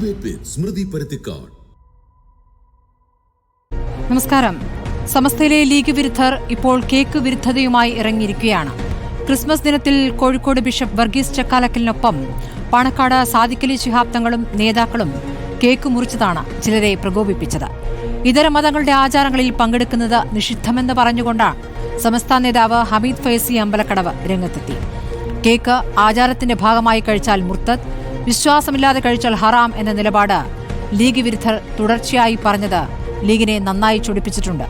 Debate വിത്ത് സ്മൃതി പരുത്തിക്കാട്. നമസ്കാരം. സമസ്തയിലെ league വിരുദ്ധർ ഇപ്പോൾ cake വിരുദ്ധതയുമായി ഇറങ്ങിയിരിക്കുകയാണ്. ക്രിസ്മസ് ദിനത്തിൽ കോഴിക്കോട് ബിഷപ്പ് വർഗീസ് ചക്കാലക്കലിനൊപ്പം പാണക്കാട് സാദിഖലി ശിഹാബ് തങ്ങളും നേതാക്കളും കേക്ക് മുറിച്ചതാണ് ചിലരെ പ്രകോപിപ്പിച്ചത്. ഇതര മതങ്ങളുടെ ആചാരങ്ങളിൽ പങ്കെടുക്കുന്നത് നിഷിദ്ധമെന്ന് പറഞ്ഞുകൊണ്ടാണ് സമസ്ത നേതാവ് ഹമീദ് ഫൈസി അമ്പലക്കടവ് രംഗത്തെത്തി. കേക്ക് ആചാരത്തിന്റെ ഭാഗമായി കഴിച്ചാൽ മുർത്തദ്, വിശ്വാസമില്ലാതെ കഴിച്ചാൽ ഹറാം എന്ന നിലപാട് ലീഗ് വിരുദ്ധർ തുടർച്ചയായി പറഞ്ഞത് ലീഗിനെ നന്നായി ചൊടിപ്പിച്ചിട്ടുണ്ട്.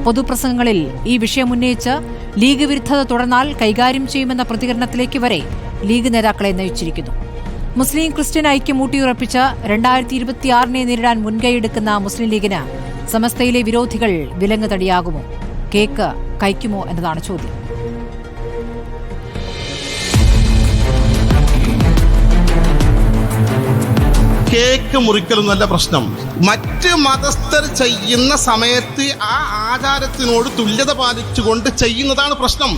പൊതുപ്രസംഗങ്ങളിൽ ഈ വിഷയം ഉന്നയിച്ച് ലീഗ് വിരുദ്ധത തുടർന്നാൽ കൈകാര്യം ചെയ്യുമെന്ന പ്രതികരണത്തിലേക്ക് വരെ ലീഗ് നേതാക്കളെ നയിച്ചിരിക്കുന്നു. മുസ്ലിം ക്രിസ്ത്യൻ ഐക്യം ഊട്ടിയുറപ്പിച്ച് 2026 നേരിടാൻ മുൻകൈയെടുക്കുന്ന മുസ്ലിം ലീഗിന് സമസ്തയിലെ വിരോധികൾ വിലങ്ങ് തടിയാകുമോ? കേക്ക് കഴിക്കുമോ എന്നതാണ് ചോദ്യം. കേക്ക് മുറിക്കലൊന്നല്ല പ്രശ്നം. മറ്റ് മതസ്ഥർ ചെയ്യുന്ന സമയത്ത് ആ ആചാരത്തിനോട് തുല്യത പാലിച്ചുകൊണ്ട് ചെയ്യുന്നതാണ് പ്രശ്നം.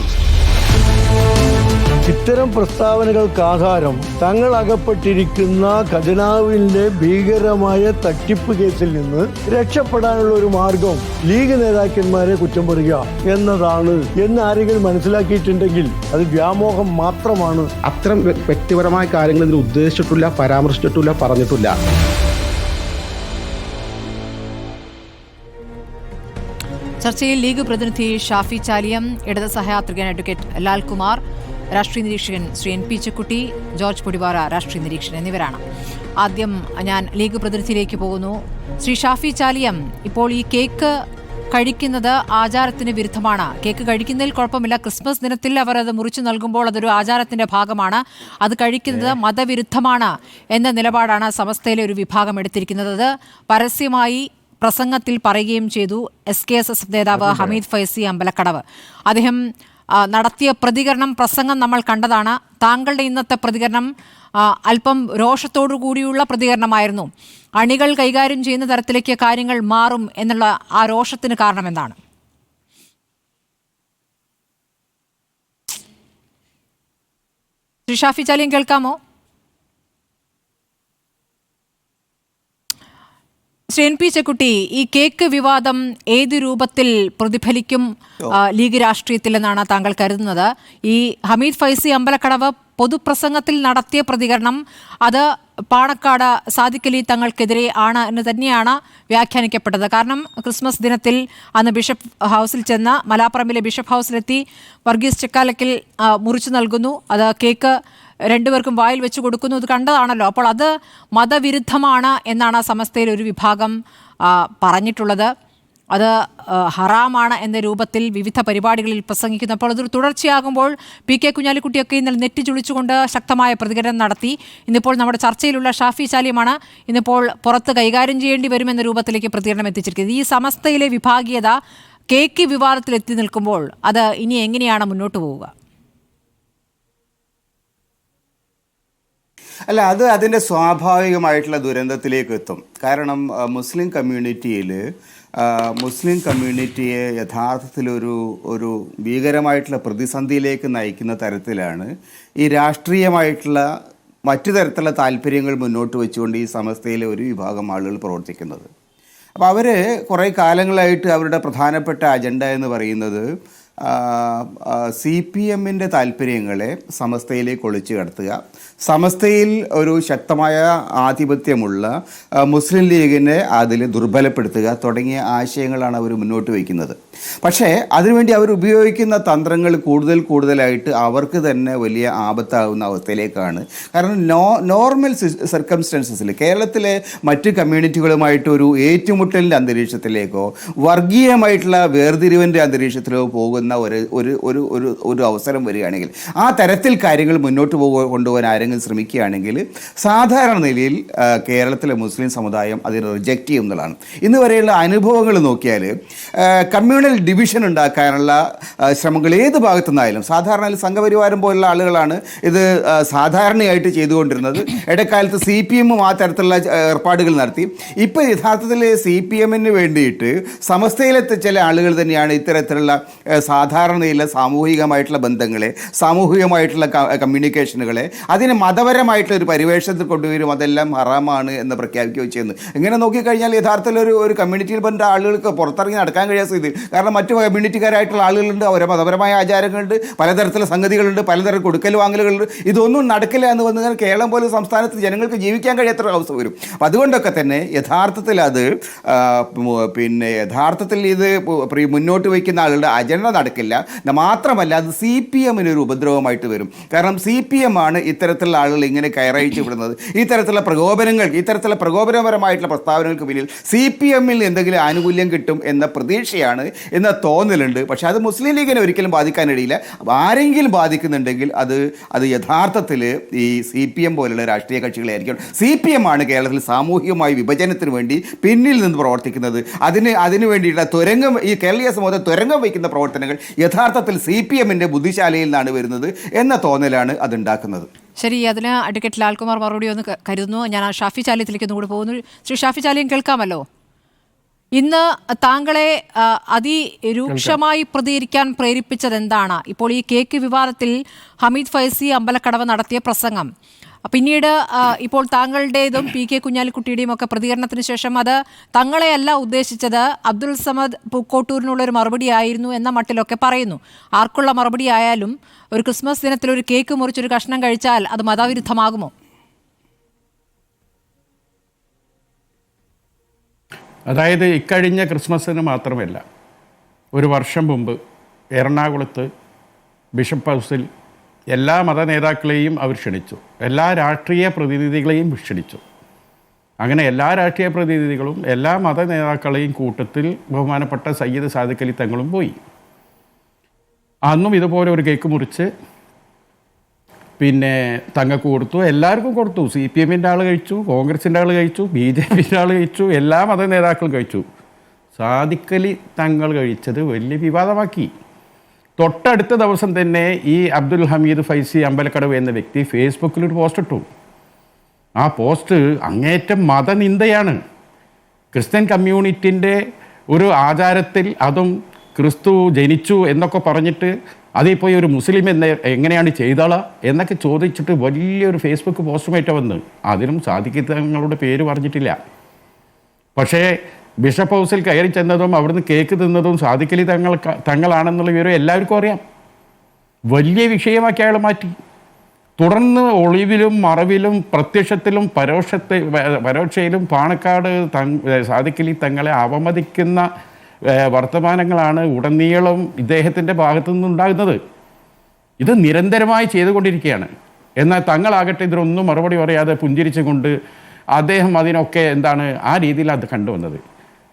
ഇത്തരം പ്രസ്താവനകൾക്ക് ആധാരം തങ്ങൾ അകപ്പെട്ടിരിക്കുന്ന ഖജനാവിന്റെ ഭീകരമായ തട്ടിപ്പ് കേസിൽ നിന്ന് രക്ഷപ്പെടാനുള്ള ഒരു മാർഗം ലീഗ് നേതാക്കന്മാരെ കുറ്റം പറയുക എന്നതാണ് എന്ന് ആരെങ്കിലും മനസ്സിലാക്കിയിട്ടുണ്ടെങ്കിൽ അത് വ്യാമോഹം മാത്രമാണ്. അത്തരം വ്യക്തിപരമായ കാര്യങ്ങൾ ഇതിൽ ഉദ്ദേശിച്ചിട്ടില്ല, പരാമർശിച്ചിട്ടില്ല, പറഞ്ഞിട്ടില്ല. ചർച്ചയിൽ ലീഗ് പ്രതിനിധി ഷാഫി ചാലിയം, ഇടത് സഹയാത്രികൻ അഡ്വക്കേറ്റ് ലാൽകുമാർ, രാഷ്ട്രീയ നിരീക്ഷകൻ Shri N P Chekkutty, George Podivara രാഷ്ട്രീയ നിരീക്ഷകൻ എന്നിവരാണ്. ആദ്യം ഞാൻ ലീഗ് പ്രതിനിധിയിലേക്ക് പോകുന്നു. ശ്രീ ഷാഫി ചാലിയം, ഇപ്പോൾ ഈ കേക്ക് കഴിക്കുന്നത് ആചാരത്തിന് വിരുദ്ധമാണ്. കേക്ക് കഴിക്കുന്നതിൽ കുഴപ്പമില്ല. ക്രിസ്മസ് ദിനത്തിൽ അവർ അത് മുറിച്ചു നൽകുമ്പോൾ അതൊരു ആചാരത്തിന്റെ ഭാഗമാണ്. അത് കഴിക്കുന്നത് മതവിരുദ്ധമാണ് എന്ന നിലപാടാണ് സമസ്തയിലെ ഒരു വിഭാഗം എടുത്തിരിക്കുന്നത്. അത് പരസ്യമായി പ്രസംഗത്തിൽ പറയുകയും ചെയ്തു SKSS നേതാവ് ഹമീദ് ഫൈസി അമ്പലക്കടവ്. അദ്ദേഹം നടത്തിയ പ്രസംഗം നമ്മൾ കണ്ടതാണ്. താങ്കളുടെ ഇന്നത്തെ പ്രതികരണം അല്പം രോഷത്തോടു കൂടിയുള്ള പ്രതികരണമായിരുന്നു. അണികൾ കൈകാര്യം ചെയ്യുന്ന തരത്തിലേക്ക് കാര്യങ്ങൾ മാറും എന്നുള്ള ആ രോഷത്തിന് കാരണം എന്താണ്? ശ്രീ ഷാഫി ചാലിയം, കേൾക്കാമോ? ശ്രീ എൻ പി ചെക്കുട്ടി, ഈ കേക്ക് വിവാദം ഏത് രൂപത്തിൽ പ്രതിഫലിക്കും ലീഗ് രാഷ്ട്രീയത്തിൽ എന്നാണ് താങ്കൾ കരുതുന്നത്? ഈ ഹമീദ് ഫൈസി അമ്പലക്കടവ് പൊതുപ്രസംഗത്തിൽ നടത്തിയ പ്രതികരണം അത് പാണക്കാട് സാദിഖലി തങ്ങൾക്കെതിരെ ആണ് എന്ന് തന്നെയാണ് വ്യാഖ്യാനിക്കപ്പെട്ടത്. കാരണം ക്രിസ്മസ് ദിനത്തിൽ അന്ന് ബിഷപ്പ് ഹൗസിൽ ചെന്ന് മലാപ്പറമ്പിലെ ബിഷപ്പ് ഹൗസിലെത്തി വർഗീസ് ചക്കാലക്കൽ മുറിച്ചു നൽകുന്നു. അത് കേക്ക് രണ്ടുപേർക്കും വായിൽ വെച്ച് കൊടുക്കുന്നു. ഇത് കണ്ടതാണല്ലോ. അപ്പോൾ അത് മതവിരുദ്ധമാണ് എന്നാണ് സമസ്തയിൽ ഒരു വിഭാഗം പറഞ്ഞിട്ടുള്ളത്. അത് ഹറാമാണ് എന്ന രൂപത്തിൽ വിവിധ പരിപാടികളിൽ പ്രസംഗിക്കുന്നു. അപ്പോൾ അതൊരു തുടർച്ചയാകുമ്പോൾ PK കുഞ്ഞാലിക്കുട്ടിയൊക്കെ ഇന്നലെ നെറ്റി ചുളിച്ചുകൊണ്ട് ശക്തമായ പ്രതികരണം നടത്തി. ഇന്നിപ്പോൾ നമ്മുടെ ചർച്ചയിലുള്ള ഷാഫി ചാലിയമാണ് ഇന്നിപ്പോൾ പുറത്ത് കൈകാര്യം ചെയ്യേണ്ടി വരുമെന്ന രൂപത്തിലേക്ക് പ്രതികരണം എത്തിച്ചിരിക്കുന്നത്. ഈ സമസ്തയിലെ വിഭാഗീയത കേക്ക് വിവാദത്തിൽ എത്തി നിൽക്കുമ്പോൾ അത് ഇനി എങ്ങനെയാണ് മുന്നോട്ട് പോവുക? അല്ല, അത് അതിൻ്റെ സ്വാഭാവികമായിട്ടുള്ള ദുരന്തത്തിലേക്ക് എത്തും. കാരണം മുസ്ലിം കമ്മ്യൂണിറ്റിയെ യഥാർത്ഥത്തിലൊരു ഭീകരമായിട്ടുള്ള പ്രതിസന്ധിയിലേക്ക് നയിക്കുന്ന തരത്തിലാണ് ഈ രാഷ്ട്രീയമായിട്ടുള്ള മറ്റു തരത്തിലുള്ള താല്പര്യങ്ങൾ മുന്നോട്ട് വെച്ചുകൊണ്ട് ഈ സമസ്തയിലെ ഒരു വിഭാഗം ആളുകൾ പ്രവർത്തിക്കുന്നത്. അപ്പോൾ അവർ കുറേ കാലങ്ങളായിട്ട് അവരുടെ പ്രധാനപ്പെട്ട അജണ്ട എന്ന് പറയുന്നത് CPMൻ്റെ താല്പര്യങ്ങളെ സമസ്തയിലേക്ക് ഒളിച്ചു കടത്തുക, സമസ്തയിൽ ഒരു ശക്തമായ ആധിപത്യമുള്ള മുസ്ലിം ലീഗിനെ അതിൽ ദുർബലപ്പെടുത്തുക തുടങ്ങിയ ആശയങ്ങളാണ് അവർ മുന്നോട്ട് വയ്ക്കുന്നത്. പക്ഷേ അതിനുവേണ്ടി അവർ ഉപയോഗിക്കുന്ന തന്ത്രങ്ങൾ കൂടുതലായിട്ട് അവർക്ക് തന്നെ വലിയ ആപത്താകുന്ന അവസ്ഥയിലേക്കാണ്. കാരണം നോർമൽ സർക്കംസ്റ്റൻസസിൽ കേരളത്തിലെ മറ്റ് കമ്മ്യൂണിറ്റികളുമായിട്ട് ഒരു ഏറ്റുമുട്ടലിൻ്റെ അന്തരീക്ഷത്തിലേക്കോ വർഗീയമായിട്ടുള്ള വേർതിരിവിൻ്റെ അന്തരീക്ഷത്തിലോ പോകുന്ന ഒരു അവസരം വരികയാണെങ്കിൽ, ആ തരത്തിൽ കാര്യങ്ങൾ മുന്നോട്ട് കൊണ്ടുപോകാൻ ആരെങ്കിലും ശ്രമിക്കുകയാണെങ്കിൽ സാധാരണ നിലയിൽ കേരളത്തിലെ മുസ്ലിം സമുദായം അതിനെ റിജക്റ്റ് ചെയ്യുന്നതാണ്. ഇന്ന് വരെയുള്ള അനുഭവങ്ങൾ നോക്കിയാൽ കമ്മ്യൂണൽ ലോക്കൽ ഡിവിഷൻ ഉണ്ടാക്കാനുള്ള ശ്രമങ്ങൾ ഏത് ഭാഗത്തു നിന്നായാലും, സാധാരണ സംഘപരിവാരം പോലുള്ള ആളുകളാണ് ഇത് സാധാരണയായിട്ട് ചെയ്തുകൊണ്ടിരുന്നത്. ഇടക്കാലത്ത് CPM ആ തരത്തിലുള്ള ഏർപ്പാടുകൾ നടത്തി. ഇപ്പോൾ യഥാർത്ഥത്തിൽ CPM-ന് വേണ്ടിയിട്ട് സമസ്തയിലെ ചില ആളുകൾ തന്നെയാണ് ഇത്തരത്തിലുള്ള സാധാരണയിലുള്ള സാമൂഹികമായിട്ടുള്ള ബന്ധങ്ങളെ, സാമൂഹികമായിട്ടുള്ള കമ്മ്യൂണിക്കേഷനുകളെ അതിന് മതപരമായിട്ടുള്ള ഒരു പരിവേഷത്തിൽ കൊണ്ടുവരും, അതെല്ലാം ഹറാമാണ് എന്ന് പ്രഖ്യാപിക്കുകയോ ചെയ്യുന്നു. ഇങ്ങനെ നോക്കിക്കഴിഞ്ഞാൽ യഥാർത്ഥത്തിൽ ഒരു കമ്മ്യൂണിറ്റിയിൽ ബന്ധ ആളുകൾക്ക് പുറത്തിറങ്ങി നടക്കാൻ കഴിയാത്ത സ്ഥിതി. കാരണം മറ്റു കമ്മ്യൂണിറ്റിക്കാരായിട്ടുള്ള ആളുകളുണ്ട്, അവരെ മതപരമായ ആചാരങ്ങളുണ്ട്, പലതരത്തിലുള്ള സംഗതികളുണ്ട്, പലതരം കൊടുക്കൽ വാങ്ങലുകളുണ്ട്. ഇതൊന്നും നടക്കില്ല എന്ന് വന്നാൽ കേരളം പോലെ സംസ്ഥാനത്ത് ജനങ്ങൾക്ക് ജീവിക്കാൻ കഴിയാത്ത അവസ്ഥ വരും. അപ്പം അതുകൊണ്ടൊക്കെ തന്നെ യഥാർത്ഥത്തിൽ ഇത് മുന്നോട്ട് വയ്ക്കുന്ന ആളുകളുടെ അജണ്ട നടക്കില്ല. മാത്രമല്ല അത് CPM-ന് ഒരു ഉപദ്രവമായിട്ട് വരും. കാരണം CPM ആണ് ഇത്തരത്തിലുള്ള ആളുകൾ ഇങ്ങനെ കയറയിച്ചു വിടുന്നത്. ഇത്തരത്തിലുള്ള പ്രകോപനപരമായിട്ടുള്ള പ്രസ്താവനകൾക്ക് പിന്നിൽ CPM-ൽ എന്തെങ്കിലും ആനുകൂല്യം കിട്ടും എന്ന പ്രതീക്ഷയാണ്, എന്ന തോന്നലുണ്ട്. പക്ഷെ അത് മുസ്ലിം ലീഗിനെ ഒരിക്കലും ബാധിക്കാനിടയില്ല. ആരെങ്കിലും ബാധിക്കുന്നുണ്ടെങ്കിൽ അത് യഥാർത്ഥത്തിൽ ഈ CPM പോലുള്ള രാഷ്ട്രീയ കക്ഷികളായിരിക്കും. CPM ആണ് കേരളത്തിൽ സാമൂഹികമായ വിഭജനത്തിന് വേണ്ടി പിന്നിൽ നിന്ന് പ്രവർത്തിക്കുന്നത്. അതിനു വേണ്ടിയിട്ടുള്ള ഈ കേരളീയ സമൂഹത്തെ തുരങ്കം വയ്ക്കുന്ന പ്രവർത്തനങ്ങൾ യഥാർത്ഥത്തിൽ CPM-ന്റെ ബുദ്ധിശാലയിൽ നിന്നാണ് വരുന്നത് എന്ന തോന്നലാണ് അതുണ്ടാക്കുന്നത്. ശരി, അതിന് അഡ്വക്കേറ്റ് ലാൽകുമാർ മറുപടി ഒന്ന് കരുതുന്നു. ഞാൻ ഷാഫി ചാലിയത്തിലേക്ക് ഒന്നുകൂടി പോകുന്നു. ശ്രീ ഷാഫി ചാലിയം, കേൾക്കാമല്ലോ. ഇന്ന് താങ്കളെ അതിരൂക്ഷമായി പ്രതികരിക്കാൻ പ്രേരിപ്പിച്ചത് എന്താണ്? ഇപ്പോൾ ഈ കേക്ക് വിവാദത്തിൽ ഹമീദ് ഫൈസി അമ്പലക്കടവ് നടത്തിയ പ്രസംഗം, പിന്നീട് ഇപ്പോൾ താങ്കളുടേതും PK കുഞ്ഞാലിക്കുട്ടിയുടെയും ഒക്കെ പ്രതികരണത്തിന് ശേഷം അത് തങ്ങളെയല്ല ഉദ്ദേശിച്ചത്, അബ്ദുൾ സമദ് പൂക്കോട്ടൂരിനുള്ളൊരു മറുപടി ആയിരുന്നു എന്ന മട്ടിലൊക്കെ പറയുന്നു. ആർക്കുള്ള മറുപടി ആയാലും ഒരു ക്രിസ്മസ് ദിനത്തിൽ ഒരു കേക്ക് മുറിച്ചൊരു കഷ്ണം കഴിച്ചാൽ അത് മതവിരുദ്ധമാകുമോ? അതായത് ഇക്കഴിഞ്ഞ ക്രിസ്മസിന് മാത്രമല്ല, ഒരു വർഷം മുമ്പ് എറണാകുളത്ത് ബിഷപ്പ് ഹൗസിൽ എല്ലാ മത നേതാക്കളെയും അവർ ക്ഷണിച്ചു, എല്ലാ രാഷ്ട്രീയ പ്രതിനിധികളെയും ക്ഷണിച്ചു. അങ്ങനെ എല്ലാ രാഷ്ട്രീയ പ്രതിനിധികളും എല്ലാ മത നേതാക്കളെയും കൂട്ടത്തിൽ ബഹുമാനപ്പെട്ട സയ്യിദ് സാദിഖ് അലി തങ്ങളും പോയി. അന്നും ഇതുപോലെ ഒരു കേക്ക് മുറിച്ച് തങ്ങൾക്ക് കൊടുത്തു, എല്ലാവർക്കും കൊടുത്തു. CPM-ൻ്റെ ആൾ കഴിച്ചു, കോൺഗ്രസിൻ്റെ ആൾ കഴിച്ചു, BJP-ൻ്റെ ആൾ കഴിച്ചു, എല്ലാ മത നേതാക്കളും കഴിച്ചു. സാദിഖ് അലി തങ്ങൾ കഴിച്ചത് വലിയ വിവാദമാക്കി. തൊട്ടടുത്ത ദിവസം തന്നെ ഈ അബ്ദുൽ ഹമീദ് ഫൈസി അമ്പലക്കടവ് എന്ന വ്യക്തി ഫേസ്ബുക്കിലൊരു പോസ്റ്റ് ഇട്ടു. ആ പോസ്റ്റ് അങ്ങേറ്റം മതനിന്ദയാണ്. ക്രിസ്ത്യൻ കമ്മ്യൂണിറ്റിൻ്റെ ഒരു ആചാരത്തിൽ അതും ക്രിസ്തു ജനിച്ചു എന്നൊക്കെ പറഞ്ഞിട്ട് അതിൽ പോയി ഒരു മുസ്ലിം എങ്ങനെയാണ് ചെയ്തോളാ എന്നൊക്കെ ചോദിച്ചിട്ട് വലിയൊരു ഫേസ്ബുക്ക് പോസ്റ്റുമായിട്ട് വന്ന്. അതിനും സാദിഖ് തങ്ങളുടെ പേര് പറഞ്ഞിട്ടില്ല. പക്ഷേ ബിഷപ്പ് ഹൗസിൽ കയറി ചെന്നതും അവിടുന്ന് കേക്ക് തിന്നതും സാദിഖ് അലി തങ്ങളാണെന്നുള്ള വിവരം എല്ലാവർക്കും അറിയാം. വലിയ വിഷയമാക്കി അയാൾ മാറ്റി. തുടർന്ന് ഒളിവിലും മറവിലും പ്രത്യക്ഷത്തിലും പരോക്ഷയിലും പാണക്കാട് സാദിഖ് അലി തങ്ങളെ അവമതിക്കുന്ന വർത്തമാനങ്ങളാണ് ഉടനീളം ഇദ്ദേഹത്തിൻ്റെ ഭാഗത്തു നിന്നുണ്ടാകുന്നത്. ഇത് നിരന്തരമായി ചെയ്തുകൊണ്ടിരിക്കുകയാണ്. എന്നാൽ തങ്ങളാകട്ടെ ഇതിനൊന്നും മറുപടി പറയാതെ പുഞ്ചിരിച്ചുകൊണ്ട് അദ്ദേഹം അതിനൊക്കെ ആ രീതിയിൽ അത് കണ്ടുവന്നത്.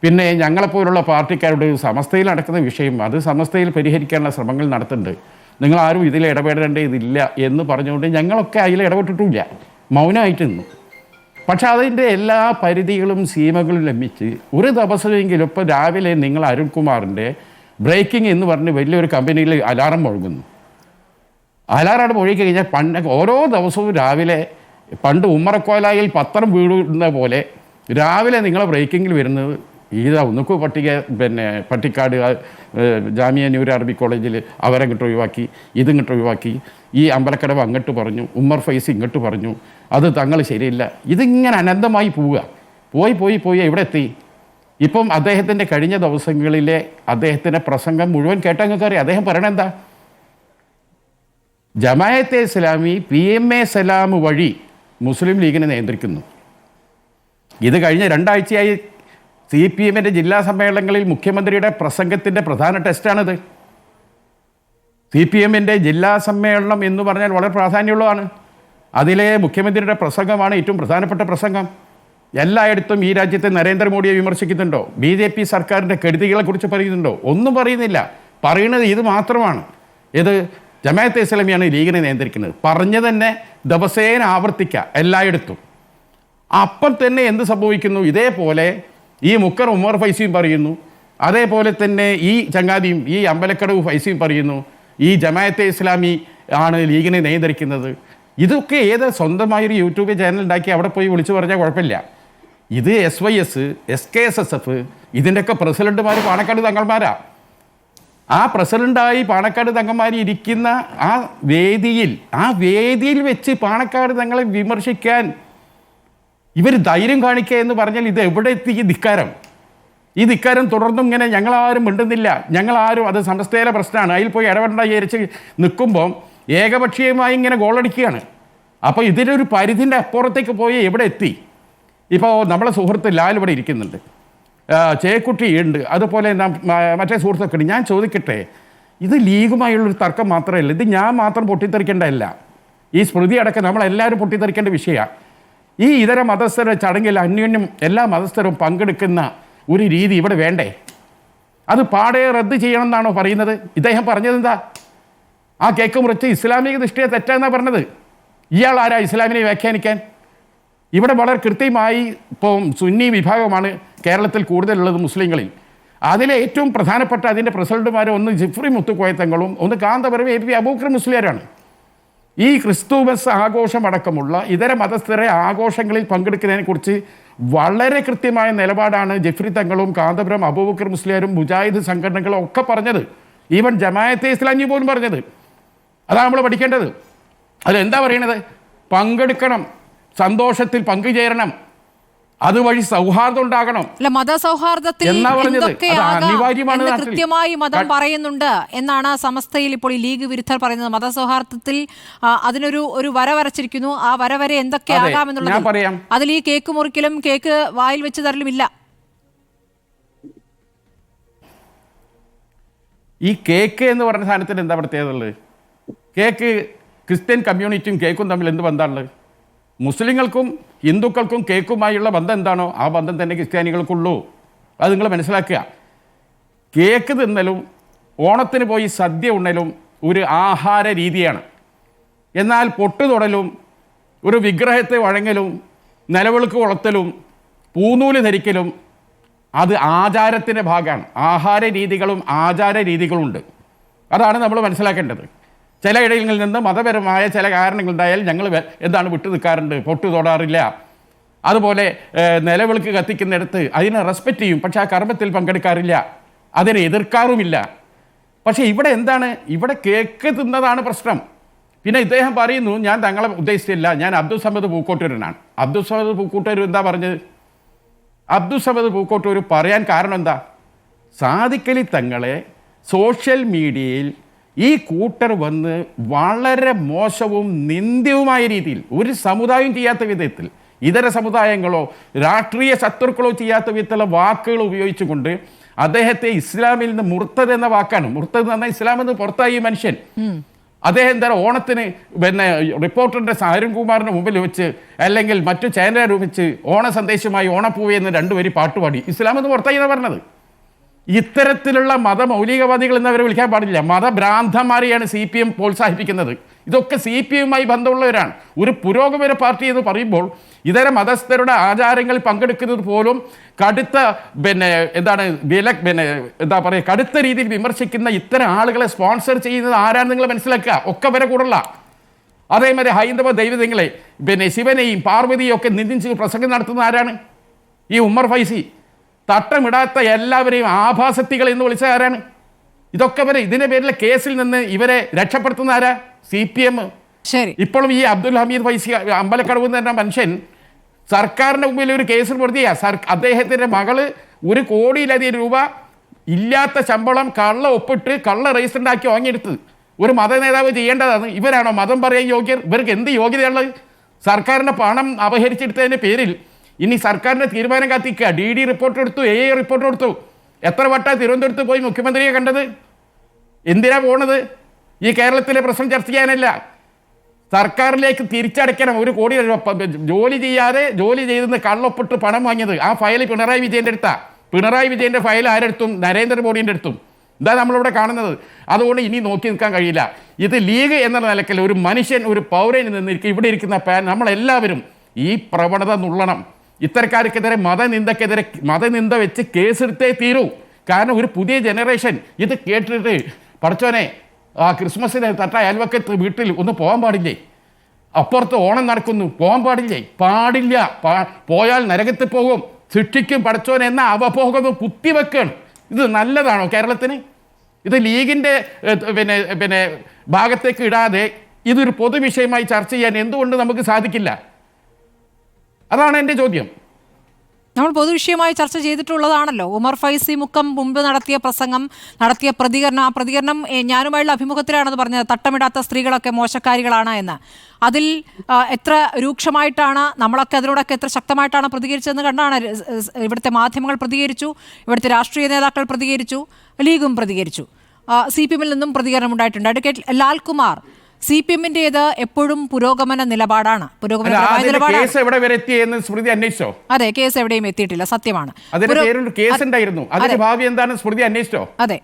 പിന്നെ ഞങ്ങളെപ്പോലുള്ള പാർട്ടിക്കാരോട് സമസ്തയിൽ നടക്കുന്ന വിഷയം അത് സമസ്തയിൽ പരിഹരിക്കാനുള്ള ശ്രമങ്ങൾ നടത്തുന്നുണ്ട്, നിങ്ങളാരും ഇതിൽ ഇടപെടേണ്ടതില്ല എന്ന് പറഞ്ഞുകൊണ്ട് ഞങ്ങളൊക്കെ അതിൽ ഇടപെട്ടിട്ടില്ല, മൗനമായിട്ട് നിന്നു. പക്ഷെ അതിൻ്റെ എല്ലാ പരിധികളും സീമകളും ലംഘിച്ച് ഒരു ദിവസമെങ്കിലും ഇപ്പോൾ രാവിലെ നിങ്ങൾ അരുൺകുമാറിൻ്റെ ബ്രേക്കിംഗ് എന്ന് പറഞ്ഞ് വലിയൊരു കമ്പനിയിൽ അലാറം മുഴങ്ങുന്നു. അലാറം മുഴങ്ങി കഴിഞ്ഞാൽ ഓരോ ദിവസവും രാവിലെ പണ്ട് ഉമ്മറക്കോലായിൽ പത്രം വീഴുന്ന പോലെ രാവിലെ നിങ്ങളെ ബ്രേക്കിങ്ങിൽ വരുന്നത് ഒന്നുക്കു പട്ടിക്കാട് ജാമിയ ന്യൂർ അറബി കോളേജിൽ അവരങ്ങോട്ട് ഒഴിവാക്കി, ഇതിങ്ങോട്ട് ഒഴിവാക്കി, ഈ അമ്പലക്കടവ് അങ്ങോട്ട് പറഞ്ഞു, ഉമ്മർ ഫൈസി ഇങ്ങോട്ട് പറഞ്ഞു, അത് തങ്ങൾ ശരിയില്ല. ഇതിങ്ങനെ അനന്തമായി പോയി എവിടെ എത്തി? ഇപ്പം അദ്ദേഹത്തിൻ്റെ കഴിഞ്ഞ ദിവസങ്ങളിലെ അദ്ദേഹത്തിൻ്റെ പ്രസംഗം മുഴുവൻ കേട്ടാൽ നിങ്ങൾക്കറിയാം. അദ്ദേഹം പറയണെന്താ? ജമാഅത്തെ ഇസ്ലാമി PMA സലാം വഴി മുസ്ലിം ലീഗിനെ നിയന്ത്രിക്കുന്നു. ഇത് കഴിഞ്ഞ 2 ആഴ്ചയായി CPM-ൻ്റെ ജില്ലാ സമ്മേളനങ്ങളിൽ മുഖ്യമന്ത്രിയുടെ പ്രസംഗത്തിൻ്റെ പ്രധാന ടെസ്റ്റാണിത്. CPM-ൻ്റെ ജില്ലാ സമ്മേളനം എന്ന് പറഞ്ഞാൽ വളരെ പ്രാധാന്യമുള്ളതാണ്. അതിലെ മുഖ്യമന്ത്രിയുടെ പ്രസംഗമാണ് ഏറ്റവും പ്രധാനപ്പെട്ട പ്രസംഗം. എല്ലായിടത്തും ഈ രാജ്യത്തെ നരേന്ദ്രമോദിയെ വിമർശിക്കുന്നുണ്ടോ? BJP സർക്കാരിൻ്റെ കെടുതികളെക്കുറിച്ച് പറയുന്നുണ്ടോ? ഒന്നും പറയുന്നില്ല. പറയുന്നത് ഇത് മാത്രമാണ്. ഇത് ജമാഅത്തെ ഇസ്ലാമിയാണ് ലീഗിനെ നിയന്ത്രിക്കുന്നത്. പറഞ്ഞു തന്നെ ദിവസേന ആവർത്തിക്കുക എല്ലായിടത്തും. അപ്പം തന്നെ എന്ത് സംഭവിക്കുന്നു? ഇതേപോലെ ഈ ഉമ്മർ ഫൈസിയും പറയുന്നു, അതേപോലെ തന്നെ ഈ ചങ്ങാതിയും ഈ അമ്പലക്കടവ് ഫൈസിയും പറയുന്നു ഈ ജമാഅത്തെ ഇസ്ലാമി ആണ് ലീഗിനെ നിയന്ത്രിക്കുന്നത്. ഇതൊക്കെ സ്വന്തമായൊരു യൂട്യൂബ് ചാനൽ ഉണ്ടാക്കി അവിടെ പോയി വിളിച്ചു പറഞ്ഞാൽ കുഴപ്പമില്ല. ഇത് SYS, SKSSF ഇതിൻ്റെയൊക്കെ പ്രസിഡന്റുമാർ പാണക്കാട് തങ്ങന്മാരാ. ആ പ്രസിഡന്റായി പാണക്കാട് തങ്ങന്മാർ ഇരിക്കുന്ന ആ വേദിയിൽ വെച്ച് പാണക്കാട് തങ്ങളെ വിമർശിക്കാൻ ഇവർ ധൈര്യം കാണിക്കുക എന്ന് പറഞ്ഞാൽ ഇത് എവിടെ എത്തി? ഈ ധിക്കാരം തുടർന്നും ഇങ്ങനെ ഞങ്ങളാരും മിണ്ടുന്നില്ല, ഞങ്ങളാരും അത് സമസ്തയിലെ പ്രശ്നമാണ്, അതിൽ പോയി ഇടപെടേണ്ട വിചാരിച്ച് നിൽക്കുമ്പോൾ ഏകപക്ഷീയമായി ഇങ്ങനെ ഗോളടിക്കുകയാണ്. അപ്പോൾ ഇതിലൊരു പരിധിൻ്റെ അപ്പുറത്തേക്ക് പോയി എവിടെ എത്തി? ഇപ്പോൾ നമ്മളെ സുഹൃത്ത് ലാൽ ഇവിടെ ഇരിക്കുന്നുണ്ട്, ചേക്കുട്ടി ഉണ്ട്, അതുപോലെ മറ്റേ സുഹൃത്തൊക്കെ ഉണ്ട്. ഞാൻ ചോദിക്കട്ടെ, ഇത് ലീഗുമായുള്ളൊരു തർക്കം മാത്രമല്ല, ഇത് ഞാൻ മാത്രം പൊട്ടിത്തെറിക്കേണ്ടതല്ല, ഈ സ്മൃതി അടക്കം നമ്മളെല്ലാവരും പൊട്ടിത്തെറിക്കേണ്ട വിഷയമാണ്. ഈ ഇതര മതസ്ഥരുടെ ചടങ്ങിൽ അന്യോന്യം എല്ലാ മതസ്ഥരും പങ്കെടുക്കുന്ന ഒരു രീതി ഇവിടെ വേണ്ടേ? അത് പാടെ റദ്ദ് ചെയ്യണം എന്നാണോ പറയുന്നത്? ഇദ്ദേഹം പറഞ്ഞതെന്താ? ആ കേക്ക് മുറിച്ച് ഇസ്ലാമിക ദൃഷ്ടിയെ തെറ്റാന്നാണ് പറഞ്ഞത്. ഇയാൾ ആരാ ഇസ്ലാമിനെ വ്യാഖ്യാനിക്കാൻ? ഇവിടെ വളരെ കൃത്യമായി ഇപ്പം സുന്നി വിഭാഗമാണ് കേരളത്തിൽ കൂടുതലുള്ളത് മുസ്ലിങ്ങളിൽ. അതിലെ ഏറ്റവും പ്രധാനപ്പെട്ട അതിൻ്റെ പ്രസിഡന്റുമാർ ഒന്ന് ജിഫ്രി മുത്തുക്കോയത്തങ്ങളും ഒന്ന് കാന്തപുരം AP അബൂബക്കർ മുസ്ലിയാരാണ്. ഈ ക്രിസ്തുമസ് ആഘോഷമടക്കമുള്ള ഇതര മതസ്ഥരെ ആഘോഷങ്ങളിൽ പങ്കെടുക്കുന്നതിനെക്കുറിച്ച് വളരെ കൃത്യമായ നിലപാടാണ് ജിഫ്രി തങ്ങളും കാന്തപുരം അബൂബക്കർ മുസ്ലിയാരും മുജാഹിദ് സംഘടനകളും ഒക്കെ പറഞ്ഞത്. ഈവൻ ജമാഅത്തെ ഇസ്ലാമി പോലും പറഞ്ഞത്. അതാണ് നമ്മൾ പഠിക്കേണ്ടത്. അതെന്താ പറയണത്? പങ്കെടുക്കണം, സന്തോഷത്തിൽ പങ്കുചേരണം, അതുവഴി സൗഹാർദ്ദം ഉണ്ടാകണം. അല്ല, മതസൗഹാർദ്ദത്തിൽ കൃത്യമായി മതം പറയുന്നുണ്ട് എന്നാണ് സമസ്തയിൽ ഇപ്പോൾ ഈ ലീഗ് വിരുദ്ധർ പറയുന്നത്. മതസൗഹാർദ്ദത്തിൽ അതിനൊരു വര വരച്ചിരിക്കുന്നു. ആ വര വരെ എന്തൊക്കെ ആകാമെന്നുള്ളത് അതിൽ ഈ കേക്ക് മുറിക്കലും കേക്ക് വായിൽ വെച്ച് തരലും ഇല്ല. ഈ കേക്ക് എന്ന് പറഞ്ഞ സാധനത്തിന് എന്താ പ്രത്യേകത ഉള്ളത്? കേക്ക് ക്രിസ്ത്യൻ കമ്മ്യൂണിറ്റിയും കേക്കും തമ്മിൽ എന്ത് ബന്ധമാണുള്ളത്? മുസ്ലിങ്ങൾക്കും ഹിന്ദുക്കൾക്കും കേക്കുമായുള്ള ബന്ധം എന്താണോ ആ ബന്ധം തന്നെ ക്രിസ്ത്യാനികൾക്കുള്ളൂ. അത് നിങ്ങൾ മനസ്സിലാക്കുക. കേക്ക് തിന്നലും ഓണത്തിന് പോയി സദ്യ ഉണ്ണലും ഒരു ആഹാര രീതിയാണ്. എന്നാൽ പൊട്ടു തൊടലും ഒരു വിഗ്രഹത്തെ വഴങ്ങലും നിലവിളക്ക് കൊളുത്തലും പൂനൂല് ധരിക്കലും അത് ആചാരത്തിൻ്റെ ഭാഗമാണ്. ആഹാര രീതികളും ആചാര രീതികളുണ്ട്. അതാണ് നമ്മൾ മനസ്സിലാക്കേണ്ടത്. ചില ഇടങ്ങളിൽ നിന്ന് മതപരമായ ചില കാരണങ്ങളുണ്ടായാൽ ഞങ്ങൾ വിട്ടു നിൽക്കാറുണ്ട്, പൊട്ടു തൊടാറില്ല. അതുപോലെ നിലവിളക്ക് കത്തിക്കുന്നിടത്ത് അതിനെ റെസ്പെക്റ്റ് ചെയ്യും, പക്ഷേ ആ കർമ്മത്തിൽ പങ്കെടുക്കാറില്ല, അതിനെ എതിർക്കാറുമില്ല. പക്ഷേ ഇവിടെ എന്താണ്? ഇവിടെ കേക്ക് തിന്നതാണ് പ്രശ്നം. പിന്നെ ഇദ്ദേഹം പറയുന്നു ഞാൻ തങ്ങളെ ഉദ്ദേശിച്ചില്ല, ഞാൻ അബ്ദുൾ സമദ് പൂക്കോട്ടൂരനാണ്. അബ്ദുൾ സമദ് പൂക്കോട്ടൂർ എന്താ പറഞ്ഞത്? അബ്ദുൾ സമദ് പൂക്കോട്ടൂർ പറയാൻ കാരണം എന്താ? സാദിഖ് അലി തങ്ങളെ സോഷ്യൽ മീഡിയയിൽ ഈ കൂട്ടർ വന്ന് വളരെ മോശവും നിന്ദ്യവുമായ രീതിയിൽ ഒരു സമുദായം ചെയ്യാത്ത വിധത്തിൽ, ഇതര സമുദായങ്ങളോ രാഷ്ട്രീയ ശത്രുക്കളോ ചെയ്യാത്ത വിധത്തിലുള്ള വാക്കുകൾ ഉപയോഗിച്ചുകൊണ്ട് അദ്ദേഹത്തെ ഇസ്ലാമിൽ നിന്ന് മുർത്തദ് എന്ന വാക്കാണ്, മുർത്തദ് എന്ന് പറഞ്ഞാൽ ഇസ്ലാമിൽ നിന്ന് പുറത്തായി മനുഷ്യൻ, അദ്ദേഹം എന്താ ഓണത്തിന് റിപ്പോർട്ടറിൻ്റെ അരുൺകുമാറിൻ്റെ മുമ്പിൽ വെച്ച് അല്ലെങ്കിൽ മറ്റു ചാനലുകാർ വെച്ച് ഓണ സന്ദേശമായി ഓണപ്പൂവേ എന്ന് രണ്ടുപേരും പാട്ടുപാടി ഇസ്ലാമിൽ നിന്ന് പുറത്തായി എന്നാണ് പറഞ്ഞത്. ഇത്തരത്തിലുള്ള മതമൗലികവാദികൾ എന്നവരെ വിളിക്കാൻ പാടില്ല. മതഭ്രാന്തന്മാരെയാണ് CPM പ്രോത്സാഹിപ്പിക്കുന്നത്. ഇതൊക്കെ CPMമായി ബന്ധമുള്ളവരാണ്. ഒരു പുരോഗമന പാർട്ടി എന്ന് പറയുമ്പോൾ ഇതര മതസ്ഥരുടെ ആചാരങ്ങളിൽ പങ്കെടുക്കുന്നത് പോലും കടുത്ത കടുത്ത രീതിയിൽ വിമർശിക്കുന്ന ഇത്തരം ആളുകളെ സ്പോൺസർ ചെയ്യുന്നത് ആരാണ് നിങ്ങൾ മനസ്സിലാക്കുക. ഒക്കെ വരെ കൂടല്ല. അതേമാതിരി ഹൈന്ദവ ദൈവതങ്ങളെ ശിവനെയും പാർവതിയും ഒക്കെ നിന്ദിച്ച് പ്രസംഗം നടത്തുന്ന ആരാണ്? ഈ ഉമ്മർ ഫൈസി. തട്ടമിടാത്ത എല്ലാവരെയും ആഭാസത്തികൾ എന്ന് വിളിച്ച ആരാണ്? ഇതൊക്കെ വരെ ഇതിന്റെ പേരിലെ കേസിൽ നിന്ന് ഇവരെ രക്ഷപ്പെടുത്തുന്ന ആരാ? CPM. ഇപ്പോഴും ഈ അബ്ദുൽ ഹമീദ് ഫൈസി അമ്പലക്കടവ് എന്ന് പറഞ്ഞ മനുഷ്യൻ സർക്കാരിന്റെ മുമ്പിൽ ഒരു കേസിൽ പ്രതിയാ. അദ്ദേഹത്തിന്റെ മകള് 1 കോടിയിലധികം രൂപ ഇല്ലാത്ത ശമ്പളം കള്ള ഒപ്പിട്ട് കള്ള രജിസ്റ്റർ ഉണ്ടാക്കി വാങ്ങിയെടുത്ത് ഒരു മത നേതാവ് ചെയ്യേണ്ടതാണ്. ഇവരാണോ മതം പറയാൻ യോഗ്യർ? ഇവർക്ക് എന്ത് യോഗ്യതയുള്ളത്? സർക്കാരിന്റെ പണം അപഹരിച്ചെടുത്തതിന്റെ പേരിൽ ഇനി സർക്കാരിൻ്റെ തീരുമാനം കാത്തിക്കുക. DD റിപ്പോർട്ട് എടുത്തു, AA റിപ്പോർട്ട് എടുത്തു. എത്ര വട്ടം തിരുവനന്തപുരത്ത് പോയി മുഖ്യമന്ത്രിയെ കണ്ടത്? എന്തിനാ പോണത്? ഈ കേരളത്തിലെ പ്രശ്നം ചർച്ച ചെയ്യാനല്ല, സർക്കാരിലേക്ക് തിരിച്ചടയ്ക്കണം 1 കോടി രൂപ. ജോലി ചെയ്തെന്ന് കള്ളൊപ്പിട്ട് പണം വാങ്ങിയത് ആ ഫയൽ പിണറായി വിജയൻ്റെ അടുത്താ. പിണറായി വിജയൻ്റെ ഫയൽ ആരെടുത്തും? നരേന്ദ്രമോദിൻ്റെ അടുത്തും. ഇതാ നമ്മളിവിടെ കാണുന്നത്. അതുകൊണ്ട് ഇനി നോക്കി നിൽക്കാൻ കഴിയില്ല. ഇത് ലീഗ് എന്ന നിലയ്ക്കൽ ഒരു മനുഷ്യൻ, ഒരു പൗരനിൽ നിന്ന് ഇവിടെ ഇരിക്കുന്ന നമ്മളെല്ലാവരും ഈ പ്രവണത നുള്ളണം. ഇത്തരക്കാർക്കെതിരെ മതനിന്ദ വെച്ച് കേസെടുത്തേ തീരൂ. കാരണം ഒരു പുതിയ ജനറേഷൻ ഇത് കേട്ടിട്ട് പഠിച്ചോനെ ക്രിസ്മസിന് തട്ട അയൽവക്കത്ത് വീട്ടിൽ ഒന്ന് പോകാൻ പാടില്ലേ, അപ്പുറത്ത് ഓണം നടക്കുന്നു പോകാൻ പാടില്ലേ, പാടില്ല, പോയാൽ നരകത്തിൽ പോകും, ശിക്ഷിക്കും പഠിച്ചോനെ എന്ന അവബോധം കുത്തിവെക്കാണ്. ഇത് നല്ലതാണോ കേരളത്തിന്? ഇത് ലീഗിൻ്റെ പിന്നെ ഭാഗത്തേക്ക് ഇടാതെ ഇതൊരു പൊതുവിഷയമായി ചർച്ച ചെയ്യാൻ എന്തുകൊണ്ട് നമുക്ക് സാധിക്കില്ല? അതാണ് എൻ്റെ ചോദ്യം. നമ്മൾ പൊതുവിഷയമായി ചർച്ച ചെയ്തിട്ടുള്ളതാണല്ലോ. ഉമർ ഫൈസി മുക്കം മുമ്പ് നടത്തിയ പ്രസംഗം, നടത്തിയ പ്രതികരണം, ആ പ്രതികരണം ഞാനുമായുള്ള അഭിമുഖത്തിലാണത് പറഞ്ഞത്, തട്ടമിടാത്ത സ്ത്രീകളൊക്കെ മോശക്കാരികളാണ് എന്ന്. അതിൽ എത്ര രൂക്ഷമായിട്ടാണ് നമ്മളൊക്കെ അതിനോടൊക്കെ എത്ര ശക്തമായിട്ടാണ് പ്രതികരിച്ചതെന്ന് കണ്ടാണ്. ഇവിടുത്തെ മാധ്യമങ്ങൾ പ്രതികരിച്ചു, ഇവിടുത്തെ രാഷ്ട്രീയ നേതാക്കൾ പ്രതികരിച്ചു, ലീഗും പ്രതികരിച്ചു, CPM-ൽ നിന്നും പ്രതികരണം ഉണ്ടായിട്ടുണ്ട്. അഡ്വക്കേറ്റ് ലാൽകുമാർ, CPM-ന്റേത് എപ്പോഴും പുരോഗമന നിലപാടാണ്, പുരോഗമനപരമായ നിലപാടാണ്. സ്മൃതി അന്വേഷിച്ചോ? അതെ, കേസ് എവിടെയും എത്തിയിട്ടില്ല, സത്യമാണ്. കേസ് ഉണ്ടായിരുന്നു, അതിന്റെ ഭാവി എന്താണ് സ്മൃതി അന്വേഷിച്ചോ? അതെ,